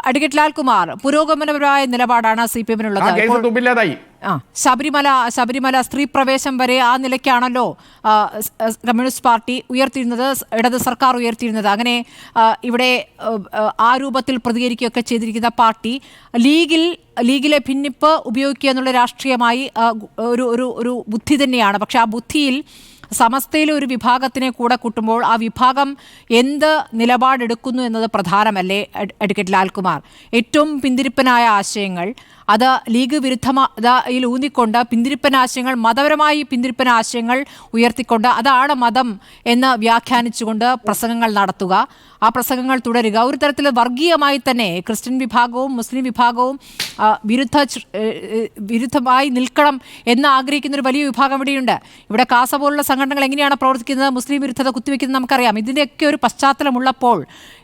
അഡ്വക്കേറ്റ് ലാൽകുമാർ, പുരോഗമനപരമായ നിലപാടാണ് CPM-നുള്ളത്. ശബരിമല സ്ത്രീ പ്രവേശം വരെ ആ നിലയ്ക്കാണല്ലോ കമ്മ്യൂണിസ്റ്റ് പാർട്ടി ഉയർത്തിയിരുന്നത്, ഇടത് സർക്കാർ ഉയർത്തിയിരുന്നത്. അങ്ങനെ ഇവിടെ ആ രൂപത്തിൽ പ്രതികരിക്കുകയൊക്കെ ചെയ്തിരിക്കുന്ന പാർട്ടി ലീഗിലെ ഭിന്നിപ്പ് ഉപയോഗിക്കുക എന്നുള്ള രാഷ്ട്രീയമായി ഒരു ബുദ്ധി തന്നെയാണ്. പക്ഷെ ആ ബുദ്ധിയിൽ സമസ്തയിലെ ഒരു വിഭാഗത്തിനെ കൂടെ കൂട്ടുമ്പോൾ ആ വിഭാഗം എന്ത് നിലപാടെടുക്കുന്നു എന്നത് പ്രധാനമല്ലേ അഡ്വക്കേറ്റ് ലാൽകുമാർ? ഏറ്റവും പിന്തിരിപ്പനായ ആശയങ്ങൾ അത് ലീഗ് വിരുദ്ധതയിൽ ഊന്നിക്കൊണ്ട് പിന്തിരിപ്പനാശയങ്ങൾ, മതപരമായി പിന്തിരിപ്പനാശയങ്ങൾ ഉയർത്തിക്കൊണ്ട് അതാണ് മതം എന്ന് വ്യാഖ്യാനിച്ചുകൊണ്ട് പ്രസംഗങ്ങൾ നടത്തുക, ആ പ്രസംഗങ്ങൾ തുടരുക. ഒരു തരത്തിൽ വർഗീയമായി തന്നെ ക്രിസ്ത്യൻ വിഭാഗവും മുസ്ലിം വിഭാഗവും വിരുദ്ധമായി നിൽക്കണം എന്ന് ആഗ്രഹിക്കുന്ന ഒരു വലിയ വിഭാഗം ഇവിടെയുണ്ട്. ഇവിടെ കാസ പോലുള്ള സംഘടനകൾ എങ്ങനെയാണ് പ്രവർത്തിക്കുന്നത്, മുസ്ലിം വിരുദ്ധത കുത്തിവെക്കുന്നത് നമുക്കറിയാം. ഇതിൻ്റെയൊക്കെ ഒരു പശ്ചാത്തലമുള്ളപ്പോൾ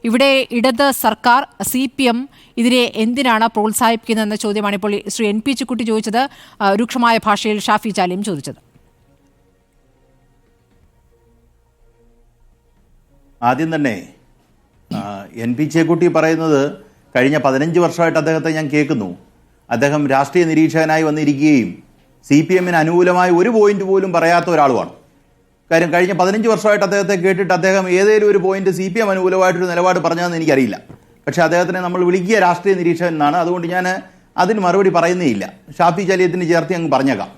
ഇവിടെ ഇടത് സർക്കാർ, CPM ഇതിനെ എന്തിനാണ് പ്രോത്സാഹിപ്പിക്കുന്നതെന്ന ചോദ്യമാണ് ഇപ്പോൾ ശ്രീ NP ചിക്കുട്ടി ചോദിച്ചത്, രൂക്ഷമായ ഭാഷയിൽ ഷാഫി ചാലിയും ചോദിച്ചത്. ആദ്യം തന്നെ NP ചിക്കുട്ടി പറയുന്നത് കഴിഞ്ഞ 15 വർഷമായിട്ട് അദ്ദേഹത്തെ ഞാൻ കേൾക്കുന്നു. അദ്ദേഹം രാഷ്ട്രീയ നിരീക്ഷകനായി വന്നിരിക്കുകയും CPM-ന് അനുകൂലമായ ഒരു പോയിന്റ് പോലും പറയാത്ത ഒരാളുമാണ്. കാര്യം കഴിഞ്ഞ 15 വർഷമായിട്ട് അദ്ദേഹത്തെ കേട്ടിട്ട് അദ്ദേഹം ഏതെങ്കിലും ഒരു പോയിന്റ് CPM അനുകൂലമായിട്ടൊരു നിലപാട് പറഞ്ഞതെന്ന് എനിക്കറിയില്ല. പക്ഷേ അദ്ദേഹത്തിനെ നമ്മൾ വിളിക്കുക രാഷ്ട്രീയ നിരീക്ഷകൻ എന്നാണ്. അതുകൊണ്ട് ഞാൻ അതിന് മറുപടി പറയുന്നേ ഇല്ല. ഷാഫി ചാലിയത്തിന് ചേർത്ത് അങ്ങ് പറഞ്ഞേക്കാം,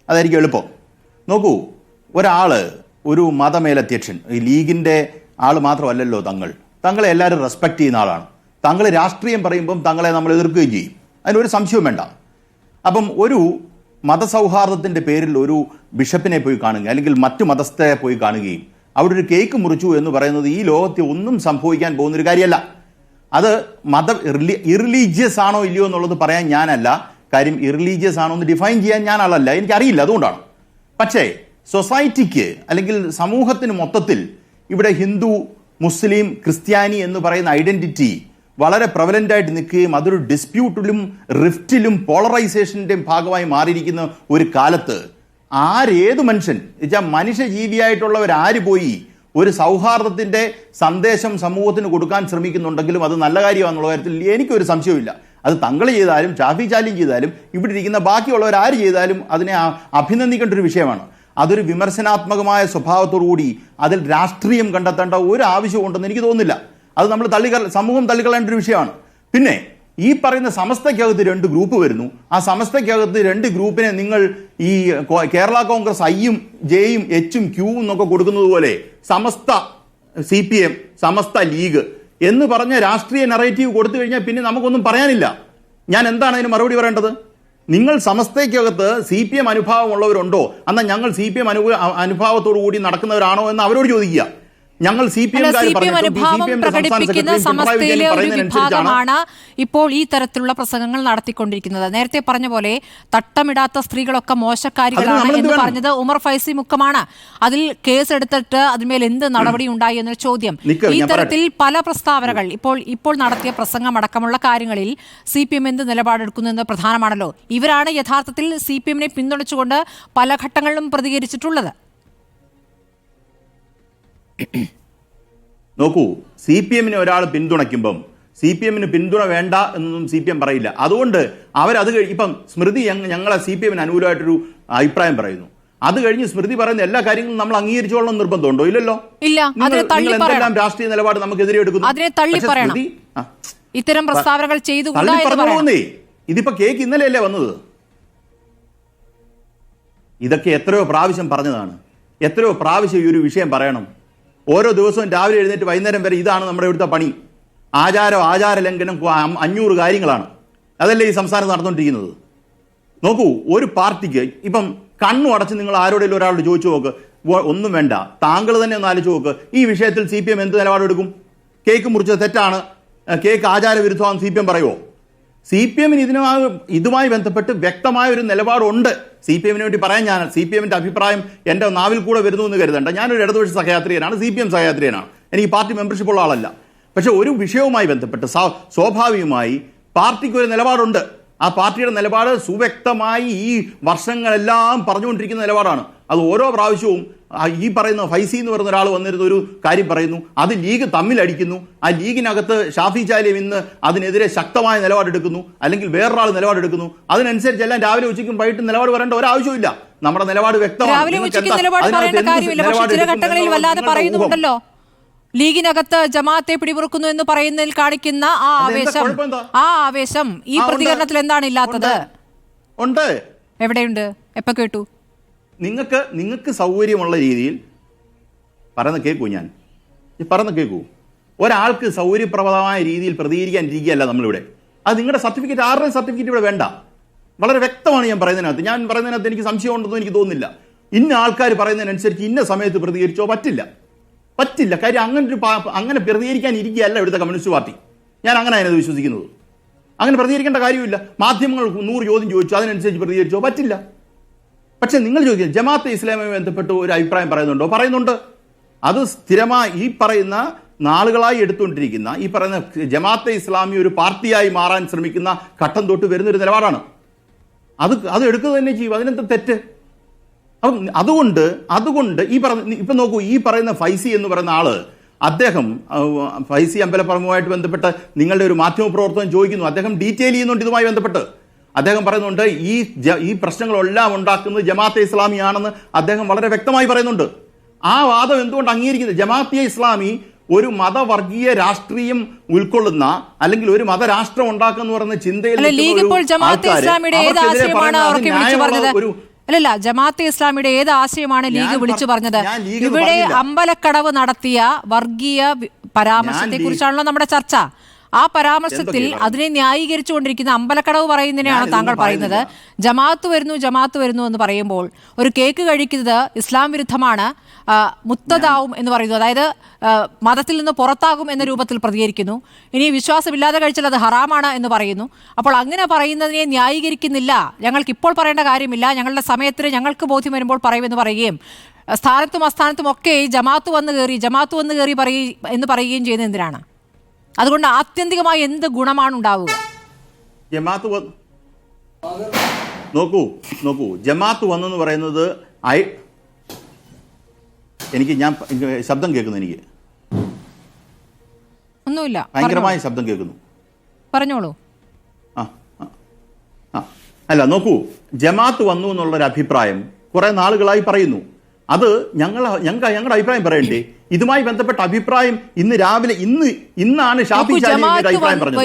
അതായിരിക്കും എളുപ്പം. നോക്കൂ, ഒരു മതമേലധ്യക്ഷൻ, ഈ ലീഗിൻ്റെ ആൾ മാത്രമല്ലല്ലോ തങ്ങളെ എല്ലാവരും റെസ്പെക്റ്റ് ചെയ്യുന്ന ആളാണ്. തങ്ങൾ രാഷ്ട്രീയം പറയുമ്പം തങ്ങളെ നമ്മൾ എതിർക്കുകയും ചെയ്യും, അതിനൊരു സംശയവും വേണ്ട. അപ്പം ഒരു മതസൗഹാർദ്ദത്തിൻ്റെ പേരിൽ ഒരു ബിഷപ്പിനെ പോയി കാണുക, അല്ലെങ്കിൽ മറ്റു മതസ്ഥരെ പോയി കാണുകയും അവിടെ ഒരു കേക്ക് മുറിച്ചു എന്ന് പറയുന്നത് ഈ ലോകത്തെ ഒന്നും സംഭവിക്കാൻ പോകുന്നൊരു കാര്യമല്ല. അത് ഇറിലീജിയസ് ആണോ ഇല്ലയോ എന്നുള്ളത് പറയാൻ ഞാനല്ല. കാര്യം ഇറിലീജിയസ് ആണോ എന്ന് ഡിഫൈൻ ചെയ്യാൻ ഞാൻ ആളല്ല, എനിക്കറിയില്ല, അതുകൊണ്ടാണ്. പക്ഷേ സൊസൈറ്റിക്ക് അല്ലെങ്കിൽ സമൂഹത്തിന് മൊത്തത്തിൽ ഇവിടെ ഹിന്ദു, മുസ്ലിം, ക്രിസ്ത്യാനി എന്ന് പറയുന്ന ഐഡന്റിറ്റി വളരെ പ്രവലൻ്റ് ആയിട്ട് നിൽക്കുകയും അതൊരു ഡിസ്പ്യൂട്ടിലും റിഫ്റ്റിലും പോളറൈസേഷൻ്റെയും ഭാഗമായി മാറിയിരിക്കുന്ന ഒരു കാലത്ത് ഏത് മനുഷ്യൻ വെച്ചാൽ മനുഷ്യജീവിയായിട്ടുള്ളവരാര് പോയി ഒരു സൗഹാർദ്ദത്തിൻ്റെ സന്ദേശം സമൂഹത്തിന് കൊടുക്കാൻ ശ്രമിക്കുന്നുണ്ടെങ്കിലും അത് നല്ല കാര്യമാണെന്നുള്ള കാര്യത്തിൽ എനിക്കൊരു സംശയമില്ല. അത് തങ്ങൾ ചെയ്താലും ഷാഫി ചാലിയും ചെയ്താലും ഇവിടെ ഇരിക്കുന്ന ബാക്കിയുള്ളവരാര് ചെയ്താലും അതിനെ അഭിനന്ദിക്കേണ്ട ഒരു വിഷയമാണ്. അതൊരു വിമർശനാത്മകമായ സ്വഭാവത്തോടുകൂടി അതിൽ രാഷ്ട്രീയം കണ്ടെത്തേണ്ട ഒരു ആവശ്യമുണ്ടെന്ന് എനിക്ക് തോന്നുന്നില്ല. അത് നമ്മൾ സമൂഹം തള്ളിക്കളയേണ്ട ഒരു വിഷയമാണ്. പിന്നെ ഈ പറയുന്ന സമസ്തയ്ക്കകത്ത് 2 ഗ്രൂപ്പ് വരുന്നു. ആ സമസ്തയ്ക്കകത്ത് 2 ഗ്രൂപ്പിനെ നിങ്ങൾ ഈ കേരള കോൺഗ്രസ് Iയും Jയും Hയും Qയും എന്നൊക്കെ കൊടുക്കുന്നത് പോലെ സമസ്ത CPM, സമസ്ത ലീഗ് എന്ന് പറഞ്ഞ രാഷ്ട്രീയ നറേറ്റീവ് കൊടുത്തു കഴിഞ്ഞാൽ പിന്നെ നമുക്കൊന്നും പറയാനില്ല. ഞാൻ എന്താണ് അതിന് മറുപടി പറയേണ്ടത്? നിങ്ങൾ സമസ്തയ്ക്കകത്ത് CPM അനുഭാവമുള്ളവരുണ്ടോ? എന്നാൽ ഞങ്ങൾ CPM അനുഭാവത്തോടു കൂടി നടക്കുന്നവരാണോ എന്ന് അവരോട് ചോദിക്കുക. ഞങ്ങൾ CPM അനുഭാവം പ്രകടിപ്പിക്കുന്ന സമസ്തയിലെ ഒരു വിഭാഗമാണ് ഇപ്പോൾ ഈ തരത്തിലുള്ള പ്രസംഗങ്ങൾ നടത്തിക്കൊണ്ടിരിക്കുന്നത്. നേരത്തെ പറഞ്ഞ പോലെ തട്ടമിടാത്ത സ്ത്രീകളൊക്കെ മോശക്കാരികളാണ് എന്ന് പറഞ്ഞത് ഉമർ ഫൈസി മുക്കമാണ്. അതിൽ കേസെടുത്തിട്ട് അതിന്മേൽ എന്ത് നടപടി ഉണ്ടായി എന്നൊരു ചോദ്യം. ഈ തരത്തിൽ പല പ്രസ്താവനകൾ ഇപ്പോൾ നടത്തിയ പ്രസംഗം അടക്കമുള്ള കാര്യങ്ങളിൽ CPM എന്ത് നിലപാടെടുക്കുന്നു എന്ന് പ്രധാനമാണല്ലോ. ഇവരാണ് യഥാർത്ഥത്തിൽ CPM-നെ പിന്തുണച്ചുകൊണ്ട് പല ഘട്ടങ്ങളിലും പ്രതികരിച്ചിട്ടുള്ളത്. നോക്കൂ, CPM-നെ ഒരാൾ പിന്തുണയ്ക്കുമ്പം CPM-ന് പിന്തുണ വേണ്ട എന്നൊന്നും CPM പറയില്ല. അതുകൊണ്ട് അവരത് ഇപ്പം സ്മൃതി ഞങ്ങളെ CPM-ന് അനുകൂലമായിട്ടൊരു അഭിപ്രായം പറയുന്നു. അത് കഴിഞ്ഞ് സ്മൃതി പറയുന്ന എല്ലാ കാര്യങ്ങളും നമ്മൾ അംഗീകരിച്ചോളണം നിർബന്ധമുണ്ടോ? ഇല്ലല്ലോ. ഇല്ല. അതിനെ തള്ളി എന്തെല്ലാം രാഷ്ട്രീയ നിലപാട് നമുക്കെതിരെ എടുക്കുന്നു. അതിനെ തള്ളി പറയണം. ഇത്തരം പ്രസ്താവനകൾ ചെയ്തുകൂടാ എന്ന് പറയണം. ഇതിപ്പോ കേക്ക് ഇന്നലെയല്ലേ വന്നത്? ഇതൊക്കെ എത്രയോ പ്രാവശ്യം പറഞ്ഞതാണ്. എത്രയോ പ്രാവശ്യം ഈ ഒരു വിഷയം പറയണം. ഓരോ ദിവസവും രാവിലെ എഴുന്നേറ്റ് വൈകുന്നേരം വരെ ഇതാണ് നമ്മുടെ ഇവിടുത്തെ പണി. ആചാര ലംഘനം 500 കാര്യങ്ങളാണ്. അതല്ലേ ഈ സംസ്ഥാനത്ത് നടന്നുകൊണ്ടിരിക്കുന്നത്. നോക്കൂ, ഒരു പാർട്ടിക്ക് ഇപ്പം കണ്ണു അടച്ച് നിങ്ങൾ ആരോടെങ്കിലും ഒരാളോട് ചോദിച്ചു നോക്ക്, ഒന്നും വേണ്ട, താങ്കൾ തന്നെ ഒന്ന് ആലോചിച്ച് നോക്ക്, ഈ വിഷയത്തിൽ CPM എന്ത് നിലപാടെടുക്കും? കേക്ക് മുറിച്ചത് തെറ്റാണ്, കേക്ക് ആചാരവിരുദ്ധമാണെന്ന് CPM പറയുമോ? CPMന് ഇതുമായി ബന്ധപ്പെട്ട് വ്യക്തമായ ഒരു നിലപാടുണ്ട്. CPMന് വേണ്ടി പറയാൻ ഞാൻ CPMന്റെ അഭിപ്രായം എൻ്റെ നാവിൽ കൂടെ വരുന്നു എന്ന് കരുതണ്ട. ഞാനൊരു ഇടതുപക്ഷ സഹയാത്രികനാണ്, CPM സഹയാത്രികനാണ്, എനിക്ക് പാർട്ടി മെമ്പർഷിപ്പ് ഉള്ള ആളല്ല. പക്ഷെ ഒരു വിഷയവുമായി ബന്ധപ്പെട്ട് സ്വാഭാവികമായി പാർട്ടിക്ക് ഒരു നിലപാടുണ്ട്. ആ പാർട്ടിയുടെ നിലപാട് സുവ്യക്തമായി ഈ വർഷങ്ങളെല്ലാം പറഞ്ഞുകൊണ്ടിരിക്കുന്ന നിലപാടാണ്. അത് ഓരോ പ്രാവശ്യവും ഈ പറയുന്ന ഫൈസി എന്ന് പറയുന്ന ഒരാൾ വന്നിരുന്ന ഒരു കാര്യം പറയുന്നു, അത് ലീഗ് തമ്മിലടിക്കുന്നു, ആ ലീഗിനകത്ത് ഷാഫി ചാലിയം ഇന്ന് അതിനെതിരെ ശക്തമായ നിലപാടെടുക്കുന്നു, അല്ലെങ്കിൽ വേറൊരാൾ നിലപാടെടുക്കുന്നു. അതിനനുസരിച്ച് എല്ലാം രാവിലെ ഉച്ചയ്ക്കും വൈകിട്ടും നിലപാട് പറയേണ്ട ഒരാവശ്യമില്ല. നമ്മുടെ നിലപാട് വ്യക്തമാണ്. ലീഗിനകത്ത് ജമാഅത്തെ പിടിമുറുക്കുന്നു എന്ന് പറയുന്നതിൽ കാണിക്കുന്ന ആ ആവേശം ഈ പ്രതികരണത്തിൽ എന്താണ് ഇല്ലാത്തത്? ഉണ്ട്. എവിടെയുണ്ട്? എപ്പോ കേട്ടു? നിങ്ങൾക്ക് സൗകര്യമുള്ള രീതിയിൽ പറയുന്ന കേൾക്കൂ. ഒരാൾക്ക് സൗകര്യപ്രദമായ രീതിയിൽ പ്രതികരിക്കാൻ ഇരിക്കുകയല്ല നമ്മളിവിടെ. അത് നിങ്ങളുടെ സർട്ടിഫിക്കറ്റ്, ആരുടെയും സർട്ടിഫിക്കറ്റ് ഇവിടെ വേണ്ട. വളരെ വ്യക്തമാണ് ഞാൻ പറയുന്നതിനകത്ത് എനിക്ക് സംശയം ഉണ്ടെന്ന് എനിക്ക് തോന്നുന്നില്ല. ഇന്ന ആൾക്കാർ പറയുന്നതിനനുസരിച്ച് ഇന്ന സമയത്ത് പ്രതികരിച്ചോ പറ്റില്ല. കാര്യം അങ്ങനെ പ്രതികരിക്കാൻ ഇരിക്കുകയല്ല ഇവിടുത്തെ കമ്മ്യൂണിസ്റ്റ് പാർട്ടി. ഞാൻ അങ്ങനെ അതിനത് വിശ്വസിക്കുന്നത്. അങ്ങനെ പ്രതികരിക്കേണ്ട കാര്യമില്ല. മാധ്യമങ്ങൾ 100 ചോദ്യം ചോദിച്ചു, അതിനനുസരിച്ച് പ്രതികരിച്ചോ പറ്റില്ല. പക്ഷെ നിങ്ങൾ ചോദിക്കുക, ജമാഅത്തെ ഇസ്ലാമുമായി ബന്ധപ്പെട്ട് ഒരു അഭിപ്രായം പറയുന്നുണ്ട്. അത് സ്ഥിരമായി ഈ പറയുന്ന നാളുകളായി എടുത്തുകൊണ്ടിരിക്കുന്ന ഈ പറയുന്ന ജമാഅത്തെ ഇസ്ലാമി ഒരു പാർട്ടിയായി മാറാൻ ശ്രമിക്കുന്ന ഘട്ടം തൊട്ട് വരുന്നൊരു നിലപാടാണ്. അത് എടുക്കുക തന്നെ ചെയ്യും. അതിനെന്താ തെറ്റ്? അപ്പം അതുകൊണ്ട് ഇപ്പം നോക്കൂ, ഈ പറയുന്ന ഫൈസി എന്ന് പറയുന്ന ആള്, അദ്ദേഹം ഫൈസി അമ്പലപ്പറമ്പുമായിട്ട് ബന്ധപ്പെട്ട് നിങ്ങളുടെ ഒരു മാധ്യമപ്രവർത്തനം ചോദിക്കുന്നു, അദ്ദേഹം ഡീറ്റെയിൽ ചെയ്യുന്നുണ്ട് ഇതുമായി ബന്ധപ്പെട്ട്. അദ്ദേഹം പറയുന്നുണ്ട് ഈ പ്രശ്നങ്ങളെല്ലാം ഉണ്ടാക്കുന്നത് ജമാഅത്തെ ഇസ്ലാമിയാണെന്ന് അദ്ദേഹം വളരെ വ്യക്തമായി പറയുന്നുണ്ട്. ആ വാദം എന്തുകൊണ്ട് അംഗീകരിക്കുന്നത്? ജമാഅത്തെ ഇസ്ലാമി ഒരു മതവർഗീയ രാഷ്ട്രീയം ഉൾക്കൊള്ളുന്ന, അല്ലെങ്കിൽ ഒരു മതരാഷ്ട്രം ഉണ്ടാക്കുന്ന പറയുന്ന ചിന്തയിൽ ജമാഅത്തെ ഇസ്ലാമിയുടെ ഏത് ആശയമാണ് ലീഗ് വിളിച്ചു പറഞ്ഞത്? ഇവിടെ അമ്പലക്കടവ് നടത്തിയ വർഗീയ പരാമർശത്തെ കുറിച്ചാണല്ലോ നമ്മുടെ ചർച്ച. ആ പരാമർശത്തിൽ അതിനെ ന്യായീകരിച്ചുകൊണ്ടിരിക്കുന്ന അമ്പലക്കടവ് പറയുന്നതിനെയാണ് താങ്കൾ പറയുന്നത്. ജമാഅത്ത് വരുന്നു എന്ന് പറയുമ്പോൾ ഒരു കേക്ക് കഴിക്കുന്നത് ഇസ്ലാം വിരുദ്ധമാണ്, മുത്തതാവും എന്ന് പറയുന്നു, അതായത് മതത്തിൽ നിന്ന് പുറത്താകും എന്ന രൂപത്തിൽ പ്രതികരിക്കുന്നു. ഇനി വിശ്വാസമില്ലാതെ കഴിച്ചാൽ അത് ഹറാമാണ് എന്ന് പറയുന്നു. അപ്പോൾ അങ്ങനെ പറയുന്നതിനെ ന്യായീകരിക്കുന്നില്ല, ഞങ്ങൾക്ക് ഇപ്പോൾ പറയേണ്ട കാര്യമില്ല, ഞങ്ങളുടെ സമയത്തിന് ഞങ്ങൾക്ക് ബോധ്യം വരുമ്പോൾ പറയുമെന്ന് പറയുകയും സ്ഥാനത്തും അസ്ഥാനത്തും ഒക്കെ ജമാഅത്ത് വന്ന് കയറി എന്ന് പറയുകയും ചെയ്യുന്നത് എന്തിനാണ്? അതുകൊണ്ട് ആത്യന്തികമായി എന്ത് ഗുണമാണ് ഉണ്ടാവുക? നോക്കൂ, ജമാഅത്ത് വന്നെന്ന് പറയുന്നത് ഞാൻ ശബ്ദം കേൾക്കുന്നു, എനിക്ക് ഒന്നുമില്ല, ഭയങ്കരമായ ശബ്ദം കേൾക്കുന്നു. പറഞ്ഞോളൂ. അല്ല, നോക്കൂ, ജമാഅത്ത് വന്നു എന്നുള്ളൊരു അഭിപ്രായം കുറെ നാളുകളായി പറയുന്നു. അത് ഞങ്ങളുടെ അഭിപ്രായം പറയണ്ടേ? ഇതുമായി ബന്ധപ്പെട്ട അഭിപ്രായം ഇന്ന് രാവിലെ ഇന്നാണ് ഷാഫി ചാലിയുടെ അഭിപ്രായം പറഞ്ഞത്.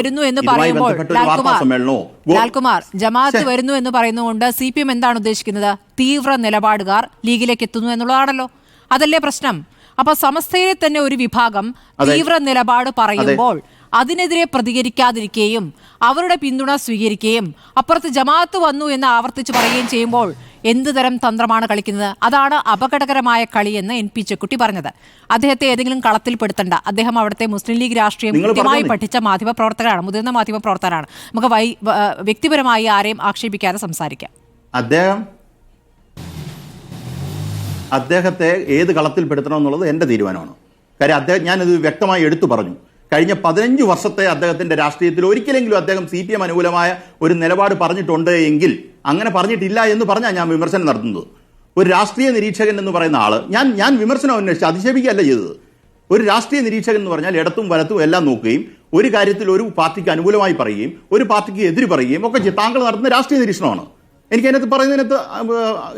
ലാൽകുമാർ, ജമാഅത്ത് വരുന്നു എന്ന് പറയുന്നതുകൊണ്ട് CPM എന്താണ് ഉദ്ദേശിക്കുന്നത്? തീവ്ര നിലപാടുകാർ ലീഗിലേക്ക് എത്തുന്നു എന്നുള്ളതാണല്ലോ. അതല്ലേ പ്രശ്നം? അപ്പൊ സമസ്തയിലെ തന്നെ ഒരു വിഭാഗം തീവ്ര നിലപാട് പറയുമ്പോൾ അതിനെതിരെ പ്രതികരിക്കാതിരിക്കുകയും അവരുടെ പിന്തുണ സ്വീകരിക്കുകയും അപ്പുറത്ത് ജമാഅത്ത് വന്നു എന്ന് ആവർത്തിച്ച് പറയുകയും ചെയ്യുമ്പോൾ എന്ത് തരം തന്ത്രമാണ് കളിക്കുന്നത്? അതാണ് അപകടകരമായ കളിയെന്ന് NP ചെക്കുട്ടി പറഞ്ഞത്. അദ്ദേഹത്തെ ഏതെങ്കിലും കളത്തിൽപ്പെടുത്തണ്ട. അദ്ദേഹം അവിടുത്തെ മുസ്ലിം ലീഗ് രാഷ്ട്രീയം കൃത്യമായി പഠിച്ച മാധ്യമപ്രവർത്തകരാണ്, മുതിർന്ന മാധ്യമപ്രവർത്തകരാണ്. നമുക്ക് വ്യക്തിപരമായി ആരെയും ആക്ഷേപിക്കാതെ സംസാരിക്കാം. അദ്ദേഹത്തെ ഏത് കളത്തിൽപ്പെടുത്തണം എന്നുള്ളത് എൻ്റെ തീരുമാനമാണ്. കാര്യം ഞാനത് വ്യക്തമായി എടുത്തു പറഞ്ഞു. കഴിഞ്ഞ 15 വർഷത്തെ അദ്ദേഹത്തിന്റെ രാഷ്ട്രീയത്തിൽ ഒരിക്കലെങ്കിലും അദ്ദേഹം CPM അനുകൂലമായ ഒരു നിലപാട് പറഞ്ഞിട്ടുണ്ട് എങ്കിൽ, അങ്ങനെ പറഞ്ഞിട്ടില്ല എന്ന് പറഞ്ഞാൽ ഞാൻ വിമർശനം നടത്തുന്നത്. ഒരു രാഷ്ട്രീയ നിരീക്ഷകൻ എന്ന് പറയുന്ന ആള്, ഞാൻ വിമർശനം അന്വേഷിച്ച് അധിക്ഷേപിക്കുകയല്ല ചെയ്തത്. ഒരു രാഷ്ട്രീയ നിരീക്ഷകൻ എന്ന് പറഞ്ഞാൽ ഇടത്തും വലത്തും എല്ലാം നോക്കുകയും ഒരു കാര്യത്തിൽ ഒരു പാർട്ടിക്ക് അനുകൂലമായി പറയുകയും ഒരു പാർട്ടിക്ക് എതിര് പറയുകയും ഒക്കെ താങ്കൾ നടത്തുന്ന രാഷ്ട്രീയ നിരീക്ഷണമാണ്. എനിക്ക് അതിനകത്ത് പറയുന്നതിനകത്ത്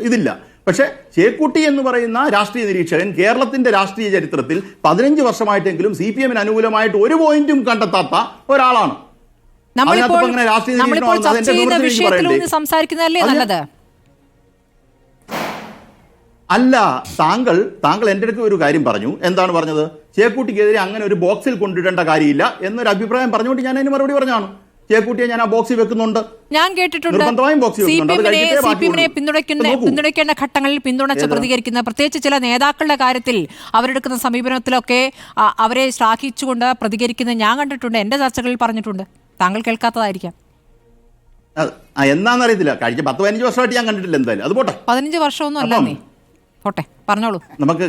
ഇതില്ല. പക്ഷേ ചേക്കുട്ടി എന്ന് പറയുന്ന രാഷ്ട്രീയ നിരീക്ഷകൻ കേരളത്തിന്റെ രാഷ്ട്രീയ ചരിത്രത്തിൽ 15 വർഷമായിട്ടെങ്കിലും CPM-ന് അനുകൂലമായിട്ട് ഒരു പോയിന്റും കണ്ടെത്താത്ത ഒരാളാണ്. നമ്മളിപ്പോൾ ചർച്ച ചെയ്യുന്ന വിഷയത്തിലൂടെ സംസാരിക്കുന്നതല്ലേ നല്ലത്? അല്ല, താങ്കൾ എൻ്റെ അടുത്ത് ഒരു കാര്യം പറഞ്ഞു. എന്താണ് പറഞ്ഞത്? ചേക്കുട്ടിക്കെതിരെ അങ്ങനെ ഒരു ബോക്സിൽ കൊണ്ടിടേണ്ട കാര്യമില്ല എന്നൊരു അഭിപ്രായം പറഞ്ഞുകൊണ്ട് ഞാൻ അതിന് മറുപടി പറഞ്ഞാണ്. ചേക്കുട്ടിയെ ഞാൻ ആ ബോക്സിൽ വെക്കുന്നുണ്ട്, ഞാൻ കേട്ടിട്ടുണ്ട്. CPM-നെ പിന്തുണയ്ക്കേണ്ട ഘട്ടങ്ങളിൽ പിന്തുണച്ച് പ്രതികരിക്കുന്ന, പ്രത്യേകിച്ച് ചില നേതാക്കളുടെ കാര്യത്തിൽ അവരെടുക്കുന്ന സമീപനത്തിലൊക്കെ അവരെ ശ്ലാഘിച്ചുകൊണ്ട് പ്രതികരിക്കുന്ന ഞാൻ കണ്ടിട്ടുണ്ട്, എന്റെ ചർച്ചകളിൽ പറഞ്ഞിട്ടുണ്ട്. താങ്കൾ കേൾക്കാത്തതായിരിക്കാം. എന്നാന്നറിയത്തില്ല, കഴിഞ്ഞ 10-15 വർഷമായിട്ട് ഞാൻ കണ്ടിട്ടില്ല. എന്തായാലും അത് പോട്ടെ, 15 വർഷമൊന്നും അല്ല. നീ പോട്ടെ, പറഞ്ഞോളൂ, നമുക്ക്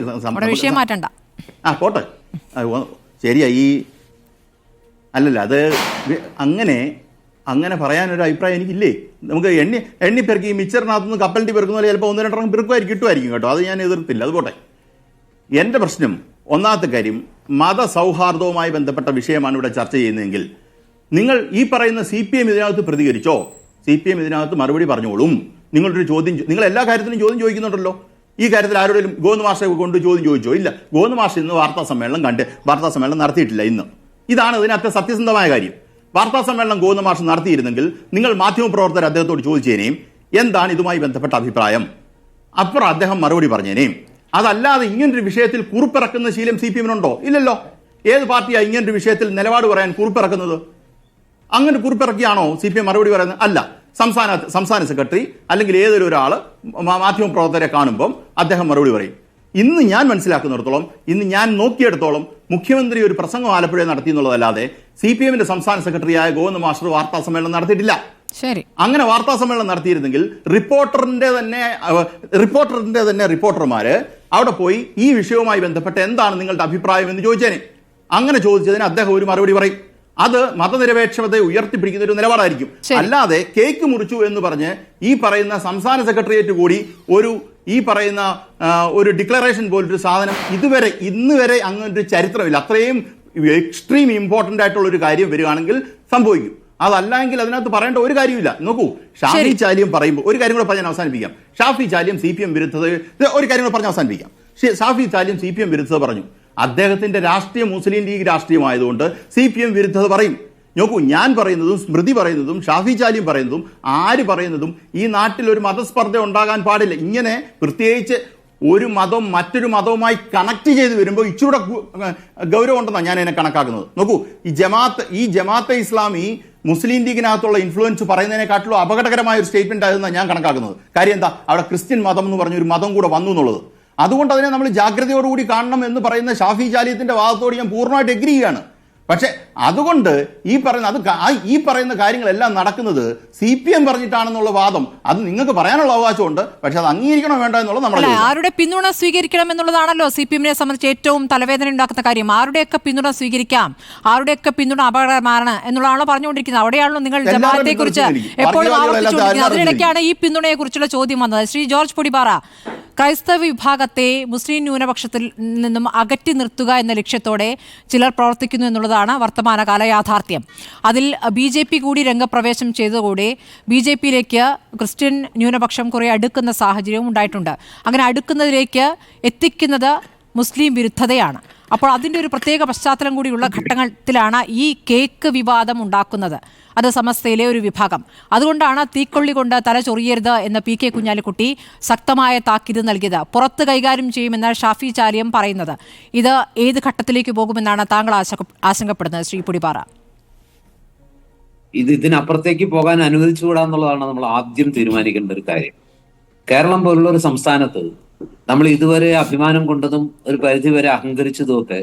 വിഷയം മാറ്റണ്ട. പോട്ടെ, ശരിയാ. അല്ലല്ല, അത് അങ്ങനെ പറയാനൊരു അഭിപ്രായം എനിക്കില്ലേ. നമുക്ക് എണ്ണിപ്പെറുക്കി മിച്ചറിനകത്തുനിന്ന് കപ്പലിൻ്റെ പെറുക്കുന്ന പോലെ ചിലപ്പോൾ 1-2 പെറുക്കുമായിരിക്കും, കിട്ടുമായിരിക്കും കേട്ടോ. അത് ഞാൻ എതിർത്തില്ല, അത് പോട്ടെ. എൻ്റെ പ്രശ്നം, ഒന്നാമത്തെ കാര്യം, മതസൗഹാർദ്ദവുമായി ബന്ധപ്പെട്ട വിഷയമാണ് ഇവിടെ ചർച്ച ചെയ്യുന്നതെങ്കിൽ നിങ്ങൾ ഈ പറയുന്ന CPM ഇതിനകത്ത് പ്രതികരിച്ചോ? CPM ഇതിനകത്ത് മറുപടി പറഞ്ഞോളും. നിങ്ങളൊരു ചോദ്യം, നിങ്ങൾ എല്ലാ കാര്യത്തിലും ചോദ്യം ചോദിക്കുന്നുണ്ടല്ലോ. ഈ കാര്യത്തിൽ ആരോടും ഗോവിന്ദ് മാഷെ കൊണ്ട് ചോദ്യം ചോദിച്ചോ? ഇല്ല. ഗോവിന്ദ് മാഷ് ഇന്ന് വാർത്താ സമ്മേളനം നടത്തിയിട്ടില്ല ഇന്ന്. ഇതാണ് ഇതിനകത്ത് സത്യസന്ധമായ കാര്യം. വാർത്താ സമ്മേളനം ഗോവിന്ദ് മാഷ് നടത്തിയിരുന്നെങ്കിൽ നിങ്ങൾ മാധ്യമപ്രവർത്തകർ അദ്ദേഹത്തോട് ചോദിച്ചേനേയും എന്താണ് ഇതുമായി ബന്ധപ്പെട്ട അഭിപ്രായം, അപ്പുറം അദ്ദേഹം മറുപടി പറഞ്ഞേനേയും. അതല്ലാതെ ഇങ്ങനൊരു വിഷയത്തിൽ കുറിപ്പിറക്കുന്ന ശീലം CPM-നുണ്ടോ? ഇല്ലല്ലോ. ഏത് പാർട്ടിയാണ് ഇങ്ങനൊരു വിഷയത്തിൽ നിലപാട് പറയാൻ കുറിപ്പിറക്കുന്നത്? അങ്ങനെ കുറിപ്പിറക്കിയാണോ CPM മറുപടി പറയുന്നത്? അല്ല. സംസ്ഥാന സെക്രട്ടറി അല്ലെങ്കിൽ ഏതൊരു ഒരാൾ മാധ്യമപ്രവർത്തകരെ കാണുമ്പം അദ്ദേഹം മറുപടി പറയും. ഇന്ന് ഞാൻ മനസ്സിലാക്കുന്നിടത്തോളം, ഇന്ന് ഞാൻ നോക്കിയെടുത്തോളം, മുഖ്യമന്ത്രി ഒരു പ്രസംഗം ആലപ്പുഴ നടത്തി എന്നുള്ളതല്ലാതെ CPM-ന്റെ സംസ്ഥാന സെക്രട്ടറിയായ ഗോവിന്ദ് മാസ്റ്റർ വാർത്താ സമ്മേളനം നടത്തിയിട്ടില്ല. ശരി, അങ്ങനെ വാർത്താ സമ്മേളനം നടത്തിയിരുന്നെങ്കിൽ റിപ്പോർട്ടറിന്റെ തന്നെ റിപ്പോർട്ടർമാര് അവിടെ പോയി ഈ വിഷയവുമായി ബന്ധപ്പെട്ട് എന്താണ് നിങ്ങളുടെ അഭിപ്രായം എന്ന് ചോദിച്ചേനെ. അങ്ങനെ ചോദിച്ചതിന് അദ്ദേഹം ഒരു മറുപടി പറയും. അത് മതനിരപേക്ഷതയെ ഉയർത്തിപ്പിടിക്കുന്ന ഒരു നിലപാടായിരിക്കും. അല്ലാതെ കേക്ക് മുറിച്ചു എന്ന് പറഞ്ഞ് ഈ പറയുന്ന സംസ്ഥാന സെക്രട്ടേറിയറ്റ് കൂടി ഒരു ഡിക്ലറേഷൻ പോലൊരു സാധനം ഇന്ന് വരെ അങ്ങനൊരു ചരിത്രമില്ല. അത്രയും എക്സ്ട്രീം ഇമ്പോർട്ടന്റ് ആയിട്ടുള്ള ഒരു കാര്യം വരികയാണെങ്കിൽ സംഭവിക്കും. അതല്ലെങ്കിൽ അതിനകത്ത് പറയേണ്ട ഒരു കാര്യമില്ല. നോക്കൂ, ഷാഫി ചാലിയം പറയുമ്പോൾ ഒരു കാര്യം കൂടെ പറഞ്ഞ് അവസാനിപ്പിക്കാം. ഷാഫി ചാലിയം CPM വിരുദ്ധത, ഒരു കാര്യം കൂടെ പറഞ്ഞ് അവസാനിപ്പിക്കാം. ഷാഫി ചാലിയം CPM വിരുദ്ധത പറഞ്ഞു. അദ്ദേഹത്തിന്റെ രാഷ്ട്രീയം മുസ്ലിം ലീഗ് രാഷ്ട്രീയമായതുകൊണ്ട് CPM വിരുദ്ധത പറയും. നോക്കൂ, ഞാൻ പറയുന്നതും സ്മൃതി പറയുന്നതും ഷാഫി ചാലിയും പറയുന്നതും ആര് പറയുന്നതും ഈ നാട്ടിൽ ഒരു മതസ്പർദ്ധ ഉണ്ടാകാൻ പാടില്ല. ഇങ്ങനെ പ്രത്യേകിച്ച് ഒരു മതം മറ്റൊരു മതവുമായി കണക്ട് ചെയ്ത് വരുമ്പോൾ ഇച്ചിരൂടെ ഗൗരവം ഉണ്ടെന്നാണ് ഞാൻ അതിനെ കണക്കാക്കുന്നത്. നോക്കൂ, ഈ ജമാഅത്തെ ഇസ്ലാമി മുസ്ലിം ലീഗിനകത്തുള്ള ഇൻഫ്ലുവൻസ് പറയുന്നതിനെക്കാട്ടിലും അപകടകരമായ ഒരു സ്റ്റേറ്റ്മെന്റ് ആയതെന്നാണ് ഞാൻ കണക്കാക്കുന്നത്. കാര്യം എന്താ, അവിടെ ക്രിസ്ത്യൻ മതം എന്ന് പറഞ്ഞ ഒരു മതം കൂടെ വന്നു എന്നുള്ളത്. അതുകൊണ്ട് അതിനെ നമ്മൾ ജാഗ്രതയോടുകൂടി കാണണം എന്ന് പറയുന്ന ഷാഫി ചാലിയത്തിന്റെ വാദത്തോട് ഞാൻ പൂർണ്ണമായിട്ട് എഗ്രി ചെയ്യാണ്. പക്ഷെ അതുകൊണ്ട് ഈ പറയുന്ന കാര്യങ്ങളെല്ലാം നടക്കുന്നത് CPM പറഞ്ഞിട്ടാണെന്നുള്ള വാദം, അത് നിങ്ങൾക്ക് പറയാനുള്ള അവകാശമുണ്ട്. പക്ഷെ അത് അംഗീകരിക്കണോ വേണ്ട എന്നുള്ളത് നമ്മുടെ ആരുടെ പിന്തുണ സ്വീകരിക്കണം എന്നുള്ളതാണല്ലോ CPM-നെ സംബന്ധിച്ച് ഏറ്റവും തലവേദന ഉണ്ടാക്കുന്ന കാര്യം. ആരുടെയൊക്കെ പിന്തുണ സ്വീകരിക്കാം, ആരുടെയൊക്കെ പിന്തുണ അപകടകരമാണ് എന്നുള്ളതാണല്ലോ പറഞ്ഞുകൊണ്ടിരിക്കുന്നത്. അവിടെയാണല്ലോ നിങ്ങൾ ജമാഅത്തെ കുറിച്ച് എപ്പോഴും ആവർത്തിച്ചുകൊണ്ടിരിക്കുന്നത്. അതിനിടയ്ക്കാണ് ഈ പിന്തുണയെ കുറിച്ചുള്ള ചോദ്യം വന്നത്. ശ്രീ ജോർജ് പൊടിപാറ, ക്രൈസ്തവ വിഭാഗത്തെ മുസ്ലിം ന്യൂനപക്ഷത്തിൽ നിന്നും അകറ്റി നിർത്തുക എന്ന ലക്ഷ്യത്തോടെ ചിലർ പ്രവർത്തിക്കുന്നു എന്നുള്ളതാണ് വർത്തമാനകാല യാഥാർത്ഥ്യം. അതിൽ BJP കൂടി രംഗപ്രവേശം ചെയ്തതോടെ BJP-യിലേക്ക് ക്രിസ്ത്യൻ ന്യൂനപക്ഷം കുറെ അടുക്കുന്ന സാഹചര്യവും ഉണ്ടായിട്ടുണ്ട്. അങ്ങനെ അടുക്കുന്നതിലേക്ക് എത്തിക്കുന്നത് മുസ്ലിം വിരുദ്ധതയാണ്. അപ്പോൾ അതിൻ്റെ ഒരു പ്രത്യേക പശ്ചാത്തലം കൂടിയുള്ള ഘട്ടത്തിലാണ് ഈ കേക്ക് വിവാദം ഉണ്ടാക്കുന്നത്. അത് സമസ്തയിലെ ഒരു വിഭാഗം. അതുകൊണ്ടാണ് തീക്കൊള്ളി കൊണ്ട് തല ചൊറിയരുത് എന്ന് PK കുഞ്ഞാലിക്കുട്ടി ശക്തമായ താക്കീത് നൽകിയത്. പുറത്ത് കൈകാര്യം ചെയ്യുമെന്ന് ഷാഫി ചാലിയം പറയുന്നത്. ഇത് ഏത് ഘട്ടത്തിലേക്ക് പോകുമെന്നാണ് താങ്കൾ ആശങ്കപ്പെടുന്നത്, ശ്രീ പൊടിപാറ? ഇതിനപ്പുറത്തേക്ക് പോകാൻ അനുവദിച്ചുകൂടാന്നുള്ളതാണ് നമ്മൾ ആദ്യം തീരുമാനിക്കേണ്ട ഒരു കാര്യം. കേരളം പോലുള്ള ഒരു സംസ്ഥാനത്ത് നമ്മൾ ഇതുവരെ അഭിമാനം കൊണ്ടതും ഒരു പരിധിവരെ അഹങ്കരിച്ചതുമൊക്കെ